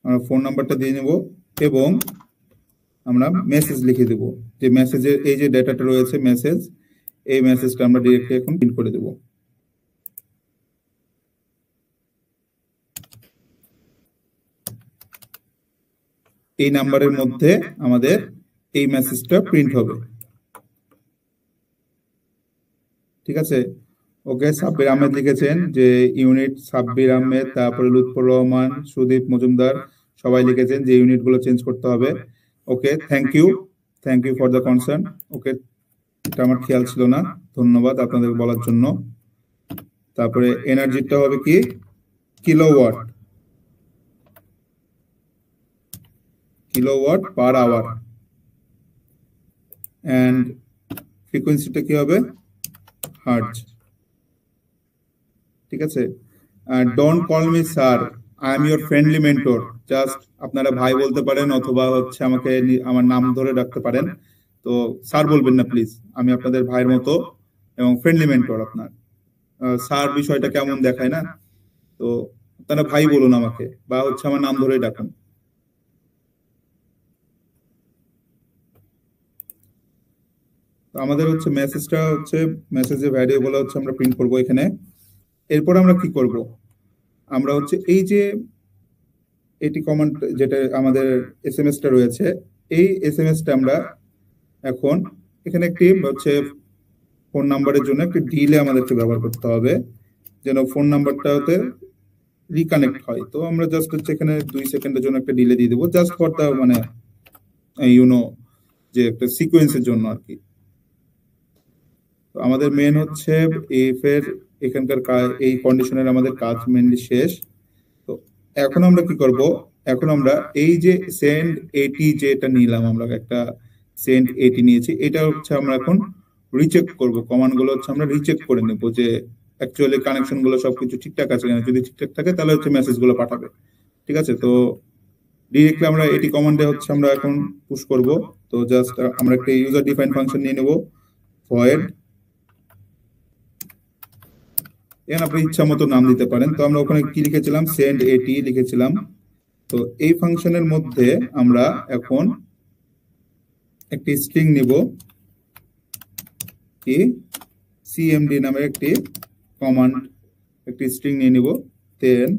আমরা ফোন নাম্বারটা দিয়ে নেব এবং আমরা মেসেজ লিখে দেব, যে মেসেজের এই যে ডেটাটা রয়েছে মেসেজ, এই মেসেজটা আমরা ডিরেক্টলি এখন প্রিন্ট করে দেব। এই নাম্বারের মধ্যে আমাদের এই মেসেজটা প্রিন্ট হবে। ঠিক আছে, ওকে। সাব্বির আহমেদ লিখেছেন যে ইউনিট সাব্বির আহমেদ, তারপরে লুৎফর রহমান, সুদীপ মজুমদার সবাই লিখেছেন যে ইউনিটগুলো চেঞ্জ করতে হবে। Okay, thank you for the concern. Okay, এটা আমার খেয়াল ছিল না, ধন্যবাদ আপনাদের বলার জন্য। তারপরে এনার্জিটা হবে কি kilowatt, kilowatt per hour. And ফ্রিকোয়েন্সিটা কি হবে হার্টজ। ঠিক আছে, don't call me sir, I am your friendly mentor. Just আপনারা ভাই বলতে পারেন অথবা হচ্ছে আমাকে আমার নাম ধরে ডাকতে পারেন। তো স্যার বলবেন না প্লিজ, আমি আপনাদের ভাইয়ের মতো এবং ফ্রেন্ডলি মেন্টর। আপনার স্যার বিষয়টা কেমন দেখায় না? তো আপনারা ভাই বলুন আমাকে, বা হচ্ছে আমার নাম ধরে ডাকুন। তো আমাদের হচ্ছে মেসেজটা হচ্ছে মেসেজের ভ্যারিয়েবল হচ্ছে আমরা প্রিন্ট করব এখানে। এরপর আমরা কি করব, আমরা হচ্ছে এই যে এটি কমান্ড যেটা আমাদের এসএমএসটা রয়েছে, এই এসএমএসটা আমরা এখন এখানে একটি হচ্ছে ফোন নাম্বারের জন্য একটি ডিলে আমাদেরকে ব্যবহার করতে হবে যেন ফোন নাম্বারটাতে রিকানেক্ট হয়। তো আমরা জাস্ট হচ্ছে এখানে 2 সেকেন্ডের জন্য একটা ডিলে দিয়ে দেবো, জাস্ট ফর দা মানে ইউনো যে একটা সিকোয়েন্সের জন্য আর কি। তো আমাদের মেন হচ্ছে ইফ এর এখানকার এই কন্ডিশনের আমাদের কাজ মেনলি শেষ। তো এখন আমরা কি করব, এখন আমরা এই যে সেন্ড এটি যেটা নিলাম, আমরা একটা সেন্ড এটি নিয়েছি, এটা হচ্ছে আমরা এখন রিচেক করব। কমান্ড গুলো হচ্ছে আমরা রিচেক করে নেব যে অ্যাকচুয়ালি কানেকশন গুলো সবকিছু ঠিকঠাক আছে কিনা। যদি ঠিকঠাক থাকে তাহলে হচ্ছে মেসেজ গুলো পাঠাবে। ঠিক আছে, তো ডিরেক্টলি আমরা এটি কমান্ডে হচ্ছে আমরা এখন পুশ করব। তো জাস্ট আমরা একটা ইউজার ডিফাইন ফাংশন নিয়ে নেব, ভয়েড, এখানে আপনি ইচ্ছা মতো নাম দিতে পারেন। তো আমরা ওখানে কি লিখেছিলাম, সেন্ড এটি লিখেছিলাম। তো এই ফাংশনের মধ্যে আমরা এখন একটি স্ট্রিং নিব, কি সিএমডি নামের একটি কমান্ড, একটি স্ট্রিং নিয়ে নিব। দেন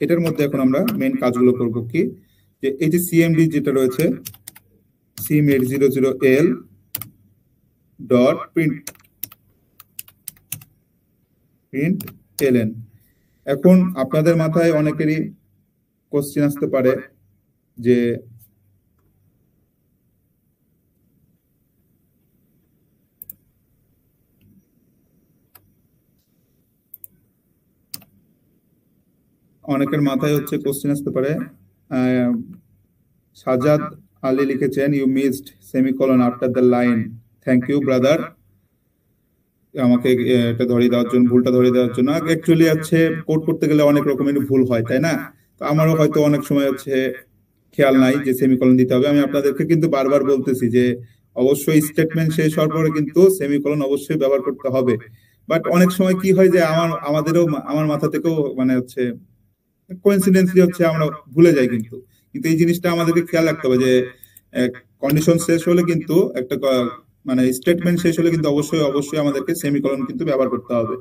এটার মধ্যে এখন আমরা মেইন কাজগুলো করব কি, যে এই যে সিএমডি যেটা রয়েছে, sim800l ডট প্রিন্ট এলএন। এখন আপনাদের মাথায় অনেকেরই কোশ্চেন আসতে পারে যে সাজাদ আলী লিখেছেন, you missed semicolon after the line. Thank you brother, আমাকে এটা ধরিয়ে দেওয়ার জন্য, ভুলটা ধরিয়ে দেওয়ার জন্য। অ্যাকচুয়ালি হচ্ছে কোড করতে গেলে অনেক রকমের ভুল হয়, তাই না? তো আমারও হয়তো অনেক সময় হচ্ছে খেয়াল নাই যে সেমিকোলন দিতে হবে। আমি আপনাদেরকে কিন্তু বারবার বলতেছি যে অবশ্যই স্টেটমেন্ট শেষ হওয়ার পরে কিন্তু সেমিকোলন অবশ্যই ব্যবহার করতে হবে। বাট অনেক সময় কি হয় যে আমাদেরও, আমার মাথা থেকেও মানে হচ্ছে কোইন্সিডেন্সলি হচ্ছে আমরা ভুলে যাই। কিন্তু কিন্তু এই জিনিসটা আমাদেরকে খেয়াল রাখতে হবে যে কন্ডিশন শেষ হলে কিন্তু একটা মানে স্টেটমেন্ট শেষ হলে কিন্তু অবশ্যই অবশ্যই আমাদেরকে সেমিকোলন কিন্তু ব্যবহার করতে হবে।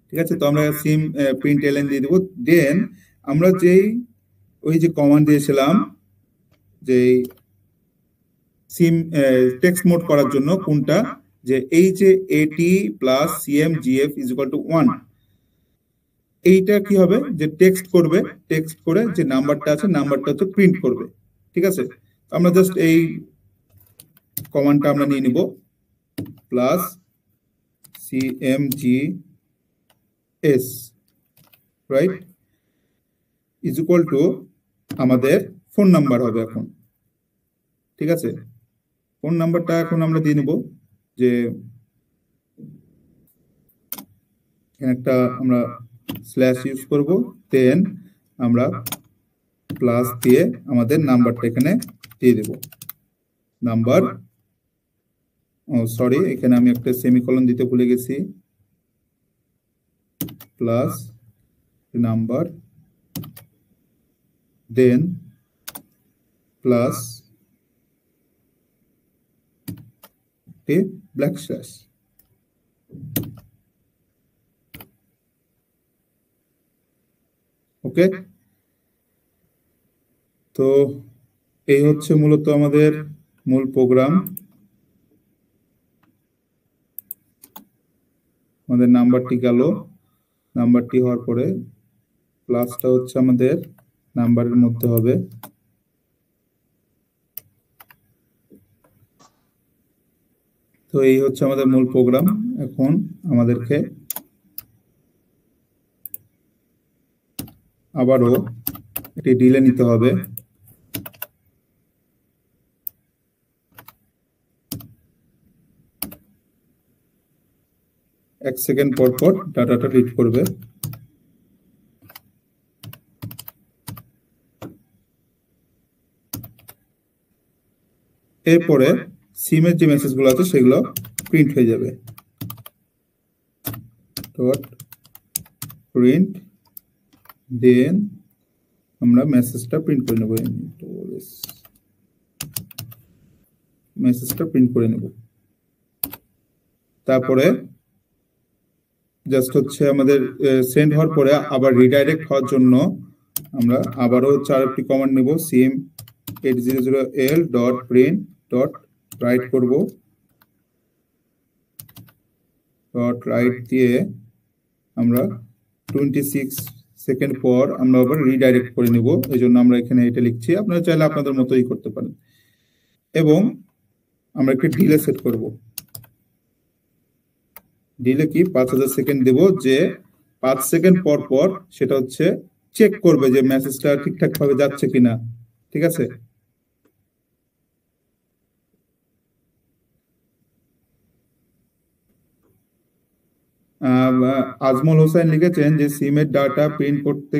ঠিক আছে, তো আমরা সিম প্রিন্ট এলএন দিয়ে দিব। দেন আমরা যেই ওই যে কমান্ড দিয়েছিলাম যে সিম টেক্সট মোড করার জন্য, কোনটা, যে এই যে এটি প্লাস সিএমজিএফ ইজ ইকুয়াল টু 1, এইটা কি হবে, যে টেক্সট করবে, টেক্সট করে যে নাম্বারটা আছে নাম্বারটা হচ্ছে প্রিন্ট করবে। ঠিক আছে, আমরা জাস্ট এই কমান্ডটা আমরা নিয়ে নিব, plus CMGS right is equal to আমাদের ফোন নাম্বার হবে এখন। ঠিক আছে, ফোন নাম্বারটা এখন আমরা দিয়ে নেব, যে একটা আমরা স্ল্যাশ ইউজ করব, দেন আমরা প্লাস দিয়ে আমাদের নাম্বারটা এখানে দিয়ে দেব। নাম্বার, ও সরি, এখানে আমি একটা সেমিকোলন দিতে ভুলে গেছি, প্লাস নাম্বার দেন প্লাস ব্ল্যাক স্ল্যাশ। ওকে, তো এই হচ্ছে মূলত আমাদের মূল প্রোগ্রাম। আমাদের নাম্বারটি গেল, নাম্বারটি হওয়ার পরে প্লাসটা হচ্ছে আমাদের নাম্বারের মধ্যে হবে। তো এই হচ্ছে আমাদের মূল প্রোগ্রাম। এখন আমাদেরকে আবারও এটি ডিলে নিতে হবে। এক সেকেন্ড পর পর ডাটাটা রিড করবে। এরপরে সিমের যে মেসেজগুলো আছে সেগুলো প্রিন্ট হয়ে যাবে। ডট প্রিন্ট, দেন আমরা মেসেজটা প্রিন্ট করে নেব, মেসেজটা প্রিন্ট করে নেব। তারপরে জাস্ট হচ্ছে আমাদের সেন্ড হওয়ার পরে আবার রিডাইরেক্ট হওয়ার জন্য আমরা আবারও হচ্ছে আরেকটি কমান্ড নেব, sim800l dot print dot right করব। ডট রাইট দিয়ে আমরা 26 সেকেন্ড পর আমরা আবার রিডাইরেক্ট করে নিব, এই জন্য আমরা এখানে এটা লিখছি। আপনারা চাইলে আপনাদের মতোই করতে পারেন। এবং আমরা একটি ডিলে সেট করব। ডিলে কি 5000 সেকেন্ড দেব, যে 5 সেকেন্ড পর পর সেটা হচ্ছে চেক করবে যে মেসেজটা ঠিকঠাক ভাবে যাচ্ছে কিনা। ঠিক আছে, আজমল হোসেন লিখেছেন যে সিমের ডাটা প্রিন্ট করতে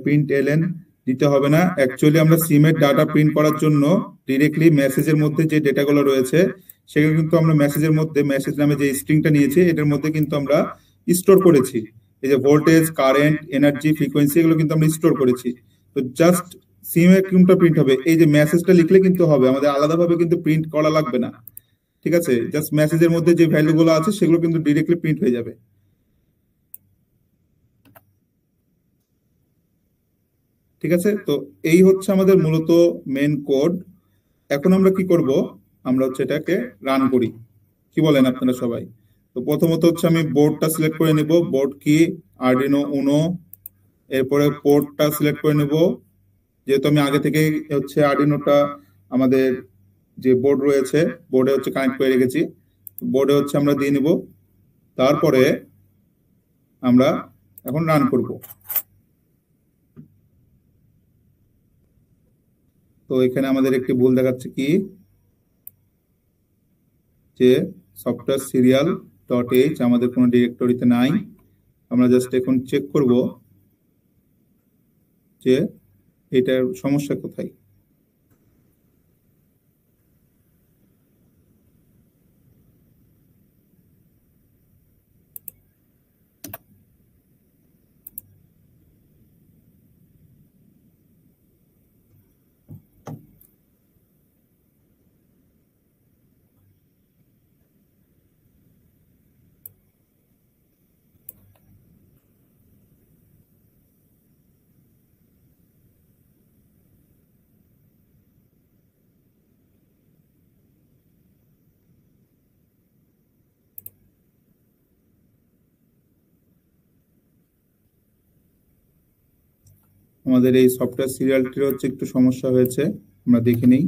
প্রিন্ট এলএন দিতে হবে না। অ্যাকচুয়ালি আমরা সিমের ডাটা প্রিন্ট করার জন্য ডিরেক্টলি মেসেজের মধ্যে যে ডেটাগুলো রয়েছে সেগুলো কিন্তু আমরা মেসেজের মধ্যে মেসেজ নামে যে স্ট্রিংটা নিয়েছি এটার মধ্যে কিন্তু আমরা স্টোর করেছি। এই যে ভোল্টেজ, কারেন্ট, এনার্জি, ফ্রিকোয়েন্সি এগুলো কিন্তু আমরা স্টোর করেছি। তো জাস্ট সিমের কোনটা প্রিন্ট হবে, এই যে মেসেজটা লিখলে কিন্তু হবে, আমাদের আলাদাভাবে কিন্তু প্রিন্ট করা লাগবে না। ঠিক আছে, জাস্ট মেসেজের মধ্যে যে ভ্যালুগুলো আছে সেগুলো কিন্তু ডিরেক্টলি প্রিন্ট হয়ে যাবে। ঠিক আছে, তো এই হচ্ছে আমাদের মূলত মেন কোড। এখন আমরা কি করব, আমরা হচ্ছে এটাকে রান করি। কি বলেন আপনারা সবাই? তো প্রথমত হচ্ছে আমি বোর্ডটা সিলেক্ট করে নিব, বোর্ড কি আরডিনো উনো। এরপরে পোর্টটা সিলেক্ট করে নেব, যেহেতু আমি আগে থেকে হচ্ছে আরডিনোটা আমাদের যে বোর্ড রয়েছে বোর্ডে হচ্ছে কানেক্ট করে রেখেছি, বোর্ডে হচ্ছে আমরা দিয়ে নিব। তারপরে আমরা এখন রান করব। তো এখানে আমাদের একটি ভুল দেখাচ্ছে কি, যে সফটওয়্যার সিরিয়াল ডট এইচ আমাদের কোনো ডিরেক্টরিতে নাই। আমরা জাস্ট এখন চেক করব যে এটার সমস্যা কোথায়। আমাদের এই সফটওয়্যার সিরিয়ালটির হচ্ছে একটু সমস্যা হয়েছে, আমরা দেখে নিই।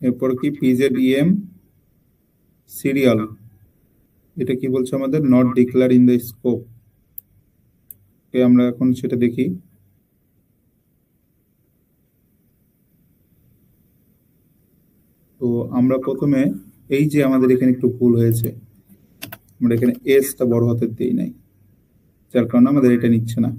এরপর কি পিজেড সিরিয়াল, এটা কি বলছে আমাদের not declare in the scope. আমরা এখন সেটা দেখি। তো আমরা প্রথমে এই যে আমাদের এখানে একটু ভুল হয়েছে, আমরা এখানে এসটা বড় হাতের দেই নাই, যার কারণে আমাদের এটা নিচ্ছে না।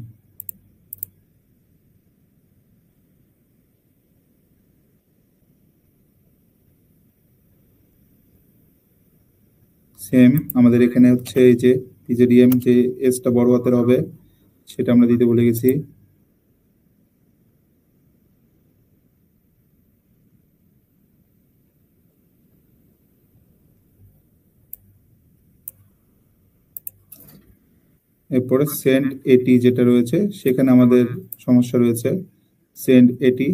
সেম আমাদের এখানে হচ্ছে এই যে পিজেডিএম যে এসটা বড় হাতের হবে সেটা আমরা দিতে ভুলে গেছি। এরপরে সেন্ড এটি যেটা রয়েছে সেখানে আমাদের সমস্যা রয়েছে, সেন্ড এটি।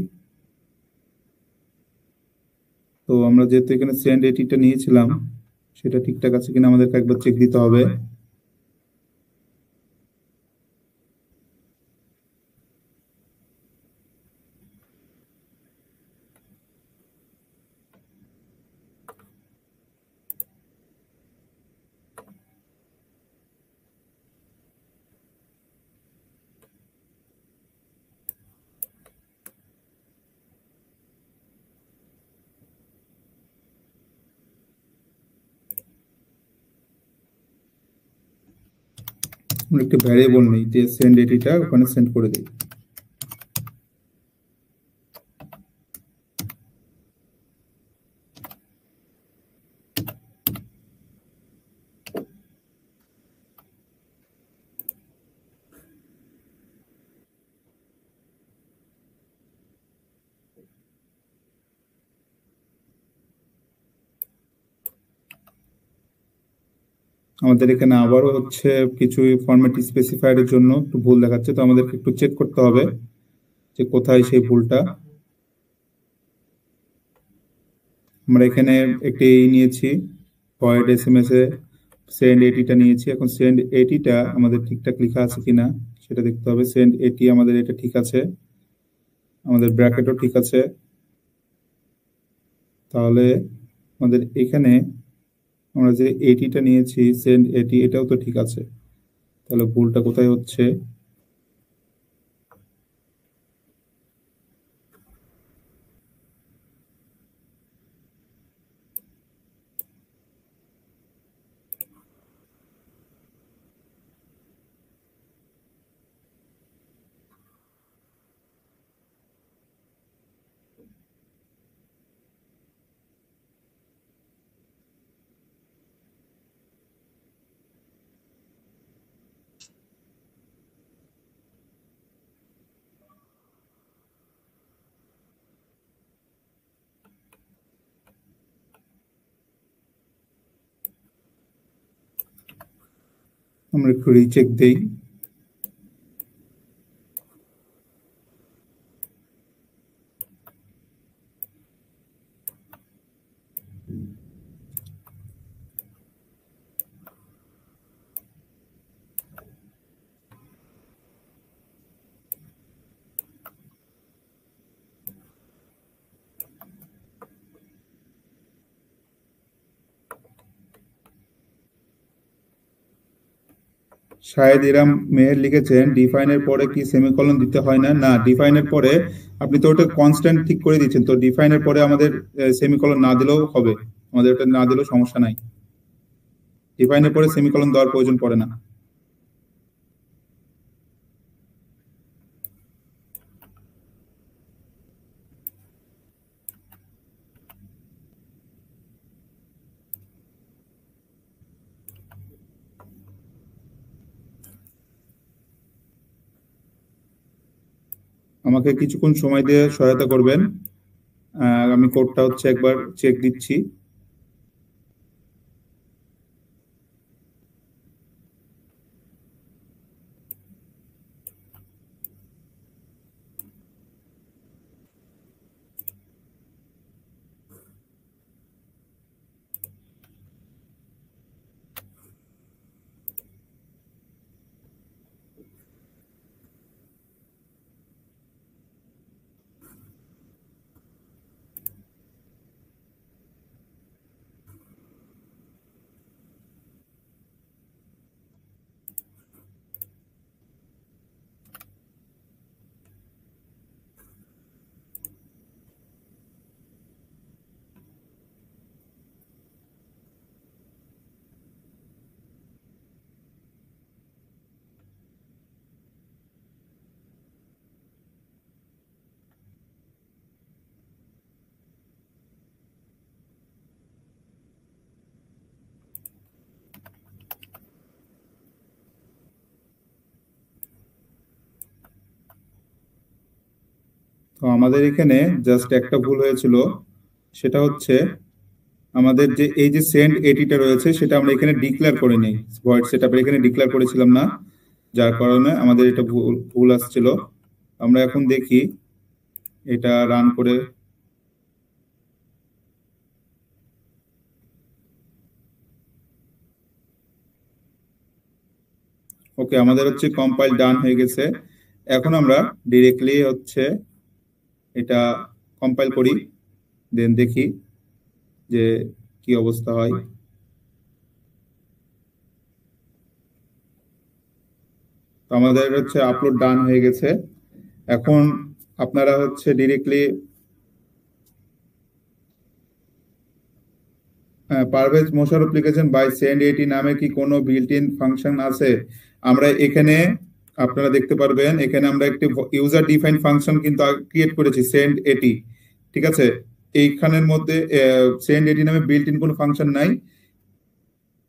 তো আমরা যেহেতু এখানে সেন্ড এটিটা নিয়েছিলাম সেটা ঠিকঠাক আছে কিনা আমাদেরকে একবার চেক দিতে হবে। আমরা একটা ভ্যারিয়েবল নেই যে সেন্ড এটিটা ওখানে সেন্ড করে দিই। আমাদের এখানে আবারও হচ্ছে কিছু ফরম্যাট স্পেসিফায়ারের জন্য একটু ভুল দেখাচ্ছে, তো আমাদেরকে একটু চেক করতে হবে যে কোথায় সেই ভুলটা। আমরা এখানে একটি নিয়েছি ভয়েড এসএমএস এ সেন্ড এটিটা নিয়েছি, এখন সেন্ড এটিটা আমাদের ঠিকঠাক লেখা আছে কিনা সেটা দেখতে হবে। সেন্ড এটি আমাদের এটা ঠিক আছে, আমাদের ব্র্যাকেটও ঠিক আছে। তাহলে আমাদের এখানে আমরা যে এটিটা নিয়েছি সেন্ড এটি, এটাও তো ঠিক আছে। তাহলে ভুলটা কোথায় হচ্ছে? আমরা একটু রিচেক দেই। শাহেদ ইরাম মেহের লিখেছেন ডিফাইনের পরে কি সেমিকলন দিতে হয় না? না, ডিফাইনের পরে আপনি তো ওটা কনস্ট্যান্ট ঠিক করে দিচ্ছেন, তো ডিফাইনের পরে আমাদের সেমিকলন না দিলেও হবে, আমাদের ওটা না দিলেও সমস্যা নাই। ডিফাইনের পরে সেমিকলন দেওয়ার প্রয়োজন পড়ে না। আমাকে কিছুক্ষণ সময় দিয়ে সহায়তা করবেন, আমি কোডটা হচ্ছে একবার চেক দিচ্ছি। তো আমাদের এখানে জাস্ট একটা ভুল হয়েছিল, সেটা হচ্ছে আমাদের যে এই যে সেন্ড এটিটা রয়েছে সেটা আমরা এখানে ডিক্লেয়ার করে নিই, ভয়েড সেটআপের এখানে ডিক্লেয়ার করেছিলাম না, যার কারণে আমাদের এটা ভুল ভুল আসছিল। আমরা এখন দেখি এটা রান করে। ওকে, আমাদের হচ্ছে কম্পাইল ডান হয়ে গেছে। এখন আমরা ডিরেক্টলি হচ্ছে এটা কম্পাইল করি, দেন দেখি যে কি অবস্থা হয়। তো আমাদের হচ্ছে আপলোড ডান হয়ে গেছে। এখন আপনারা হচ্ছে ডিরেক্টলি পারভেজ মোশাররফ লিখেছেন বাই সেন্ড এটি নামে কি কোনো বিল্ট ইন ফাংশন আছে? আমরা এখানে আপনারা দেখতে পারবেন, এখানে আমরা একটি ইউজার ডিফাইন ফাংশন কিন্তু ক্রিয়েট করেছি সেন্ড এটি, ঠিক আছে? এইখানের মধ্যে সেন্ড এটি নামে বিল্ট ইন কোনো ফাংশন নাই।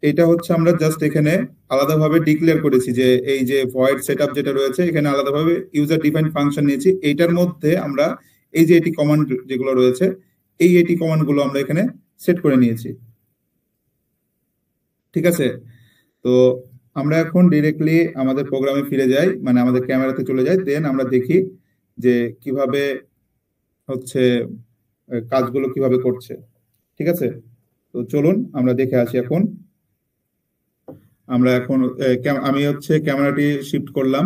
এটা হচ্ছে আমরা জাস্ট এখানে আলাদাভাবে ডিক্লেয়ার করেছি যে এই যে ভয়েড সেটআপ যেটা রয়েছে এখানে আলাদাভাবে ইউজার ডিফাইন ফাংশন নিয়েছি, এইটার মধ্যে আমরা এই যে এটি কমান্ড যেগুলো রয়েছে এই এটি কমান্ড গুলো আমরা এখানে সেট করে নিয়েছি, ঠিক আছে? তো আমরা এখন ডিরেক্টলি আমাদের প্রোগ্রামে ফিরে যাই, মানে আমাদের ক্যামেরাতে চলে যাই, দেন আমরা দেখি যে কিভাবে হচ্ছে কাজগুলো কিভাবে করছে, ঠিক আছে? তো চলুন আমরা দেখে আসি এখন। আমরা এখন আমি হচ্ছে ক্যামেরাটি শিফট করলাম।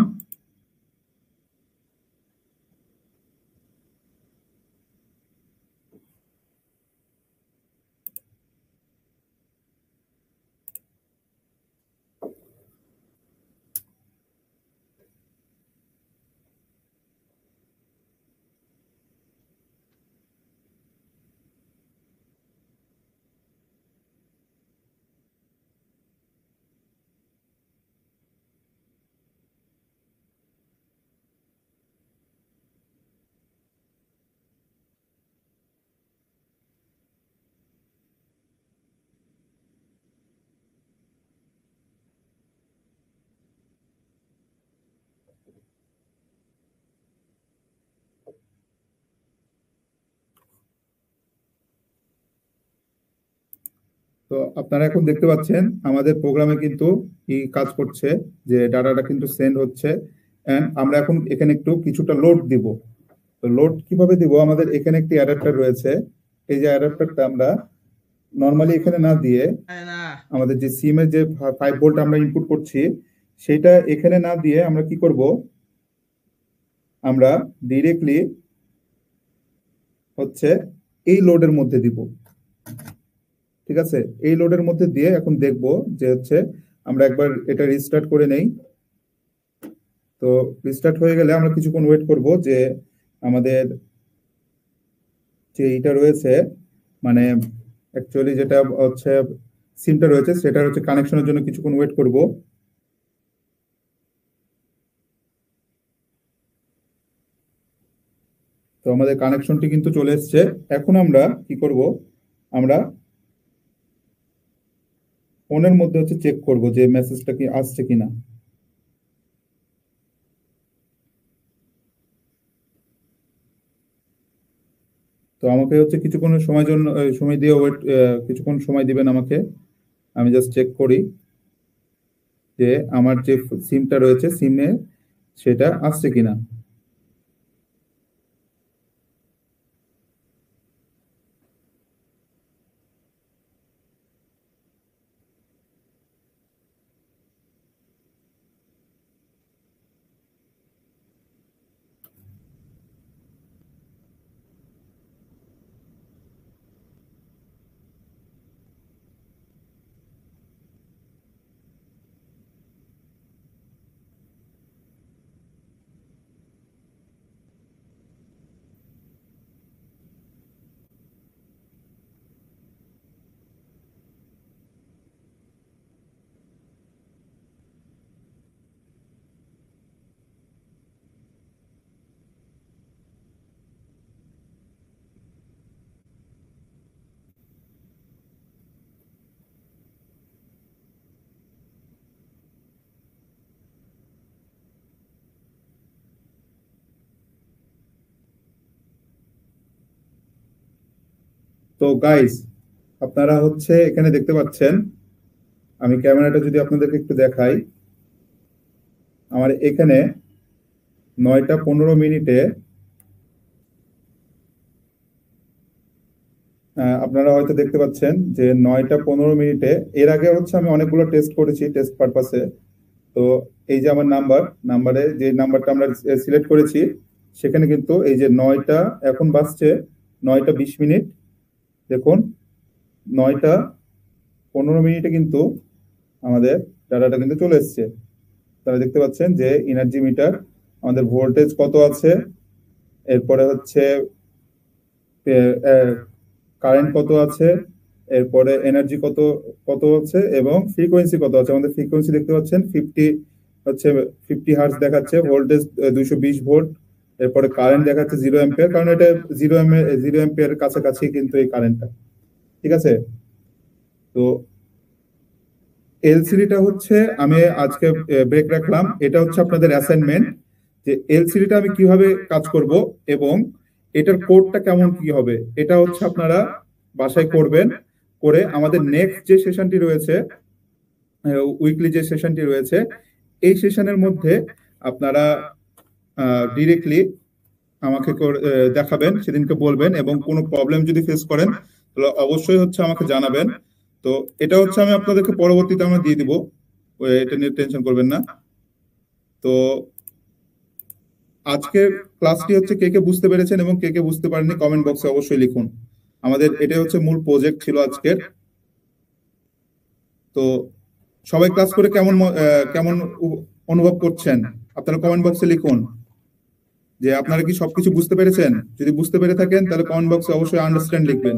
তো আপনারা এখন দেখতে পাচ্ছেন আমাদের প্রোগ্রামে কিন্তু কি কাজ করছে, যে ডাটাটা কিন্তু সেন্ড হচ্ছে। এন্ড আমরা এখন এখানে একটু কিছুটা লোড দিব। তো লোড কিভাবে দিব, আমাদের এখানে একটি অ্যাডাপ্টার রয়েছে। এই যে অ্যাডাপ্টারটা আমরা নর্মালি এখানে না দিয়ে আমাদের যে সিম এর যে 5 ভোল্ট আমরা ইনপুট করছি সেটা এখানে না দিয়ে আমরা কি করব, আমরা ডিরেক্টলি হচ্ছে এই লোডের মধ্যে দিব। ঠিক আছে, এই লোডের মধ্যে দিয়ে এখন দেখব যে হচ্ছে আমরা একবার এটা রিস্টার্ট করে নেই। তো রিস্টার্ট হয়ে গেলে আমরা কিছুক্ষণ ওয়েট করব যে আমাদের যে এইটা রয়েছে, মানে অ্যাকচুয়ালি যেটা হচ্ছে সিমটা রয়েছে সেটা হচ্ছে কানেকশনের জন্য কিছুক্ষণ ওয়েট করব। তো আমাদের কানেকশনটি কিন্তু চলে এসেছে। এখন আমরা কি করব, আমরা ফোনের মধ্যে হচ্ছে চেক করব যে মেসেজটা কি আসছে কিনা। তো আমাকে হচ্ছে কিছুক্ষণের সময় জন্য সময় দিয়ে ওয়েট, কিছুক্ষণ সময় দিবেন আমাকে। আমি জাস্ট চেক করি যে আমার যে সিমটা রয়েছে সিমে সেটা আসছে কিনা। তো গাইস, আপনারা হচ্ছে এখানে দেখতে পাচ্ছেন, আমি ক্যামেরাটা যদি আপনাদেরকে একটু দেখাই, আমার এখানে 9টা 15 মিনিটে আপনারা হয়তো দেখতে পাচ্ছেন যে 9টা 15 মিনিটে, এর আগে হচ্ছে আমি অনেকগুলো টেস্ট করেছি টেস্ট পারপাসে। তো এই যে আমার নাম্বারে যে নাম্বারটা আমরা সিলেক্ট করেছি সেখানে কিন্তু এই যে এখন বাজছে 9টা 20 মিনিট। দেখুন 9টা 15 মিনিটে কিন্তু আমাদের ডাটাটা কিন্তু চলে এসছে। তারা দেখতে পাচ্ছেন যে এনার্জি মিটার, আমাদের ভোল্টেজ কত আছে, এরপরে হচ্ছে কারেন্ট কত আছে, এরপরে এনার্জি কত কত আছে, এবং ফ্রিকোয়েন্সি কত আছে। আমাদের ফ্রিকোয়েন্সি দেখতে পাচ্ছেন 50 হার্জ দেখাচ্ছে, ভোল্টেজ 220 ভোল্ট, এরপরে কারেন্ট দেখাচ্ছে 0 অ্যাম্পিয়ার, কারণ এটা 0 অ্যাম্পিয়ার কাছাকাছি কিন্তু এই কারেন্টটা। ঠিক আছে, তো এলসিডিটা হচ্ছে আমি আজকে ব্রেক রাখলাম, এটা হচ্ছে আপনাদের অ্যাসাইনমেন্ট যে এলসিডিটা আমি কিভাবে কাজ করব এবং এটার কোডটা কেমন কি হবে, এটা হচ্ছে আপনারা বাসায় করবেন। করে আমাদের নেক্সট যে সেশনটি রয়েছে, উইকলি যে সেশনটি রয়েছে, এই সেশনের মধ্যে আপনারা ডিরেক্টলি আমাকে দেখাবেন, সেদিনকে বলবেন, এবং কোনো প্রবলেম যদি ফেস করেন তাহলে অবশ্যই হচ্ছে আমাকে জানাবেন। তো এটা হচ্ছে আমি আপনাদেরকে পরবর্তীতে আমরা দিয়ে দিব, এটা নিয়ে টেনশন করবেন না। তো আজকের ক্লাসটি হচ্ছে কে কে বুঝতে পেরেছেন এবং কে কে বুঝতে পারেননি কমেন্ট বক্সে অবশ্যই লিখুন। আমাদের এটা হচ্ছে মূল প্রজেক্ট ছিল আজকের। তো সবাই ক্লাস করে কেমন অনুভব করছেন আপনারা কমেন্ট বক্সে লিখুন যে আপনারা কি সবকিছু বুঝতে পেরেছেন। যদি বুঝতে পেরে থাকেন তাহলে কমেন্ট বক্সে অবশ্যই আন্ডারস্ট্যান্ড লিখবেন।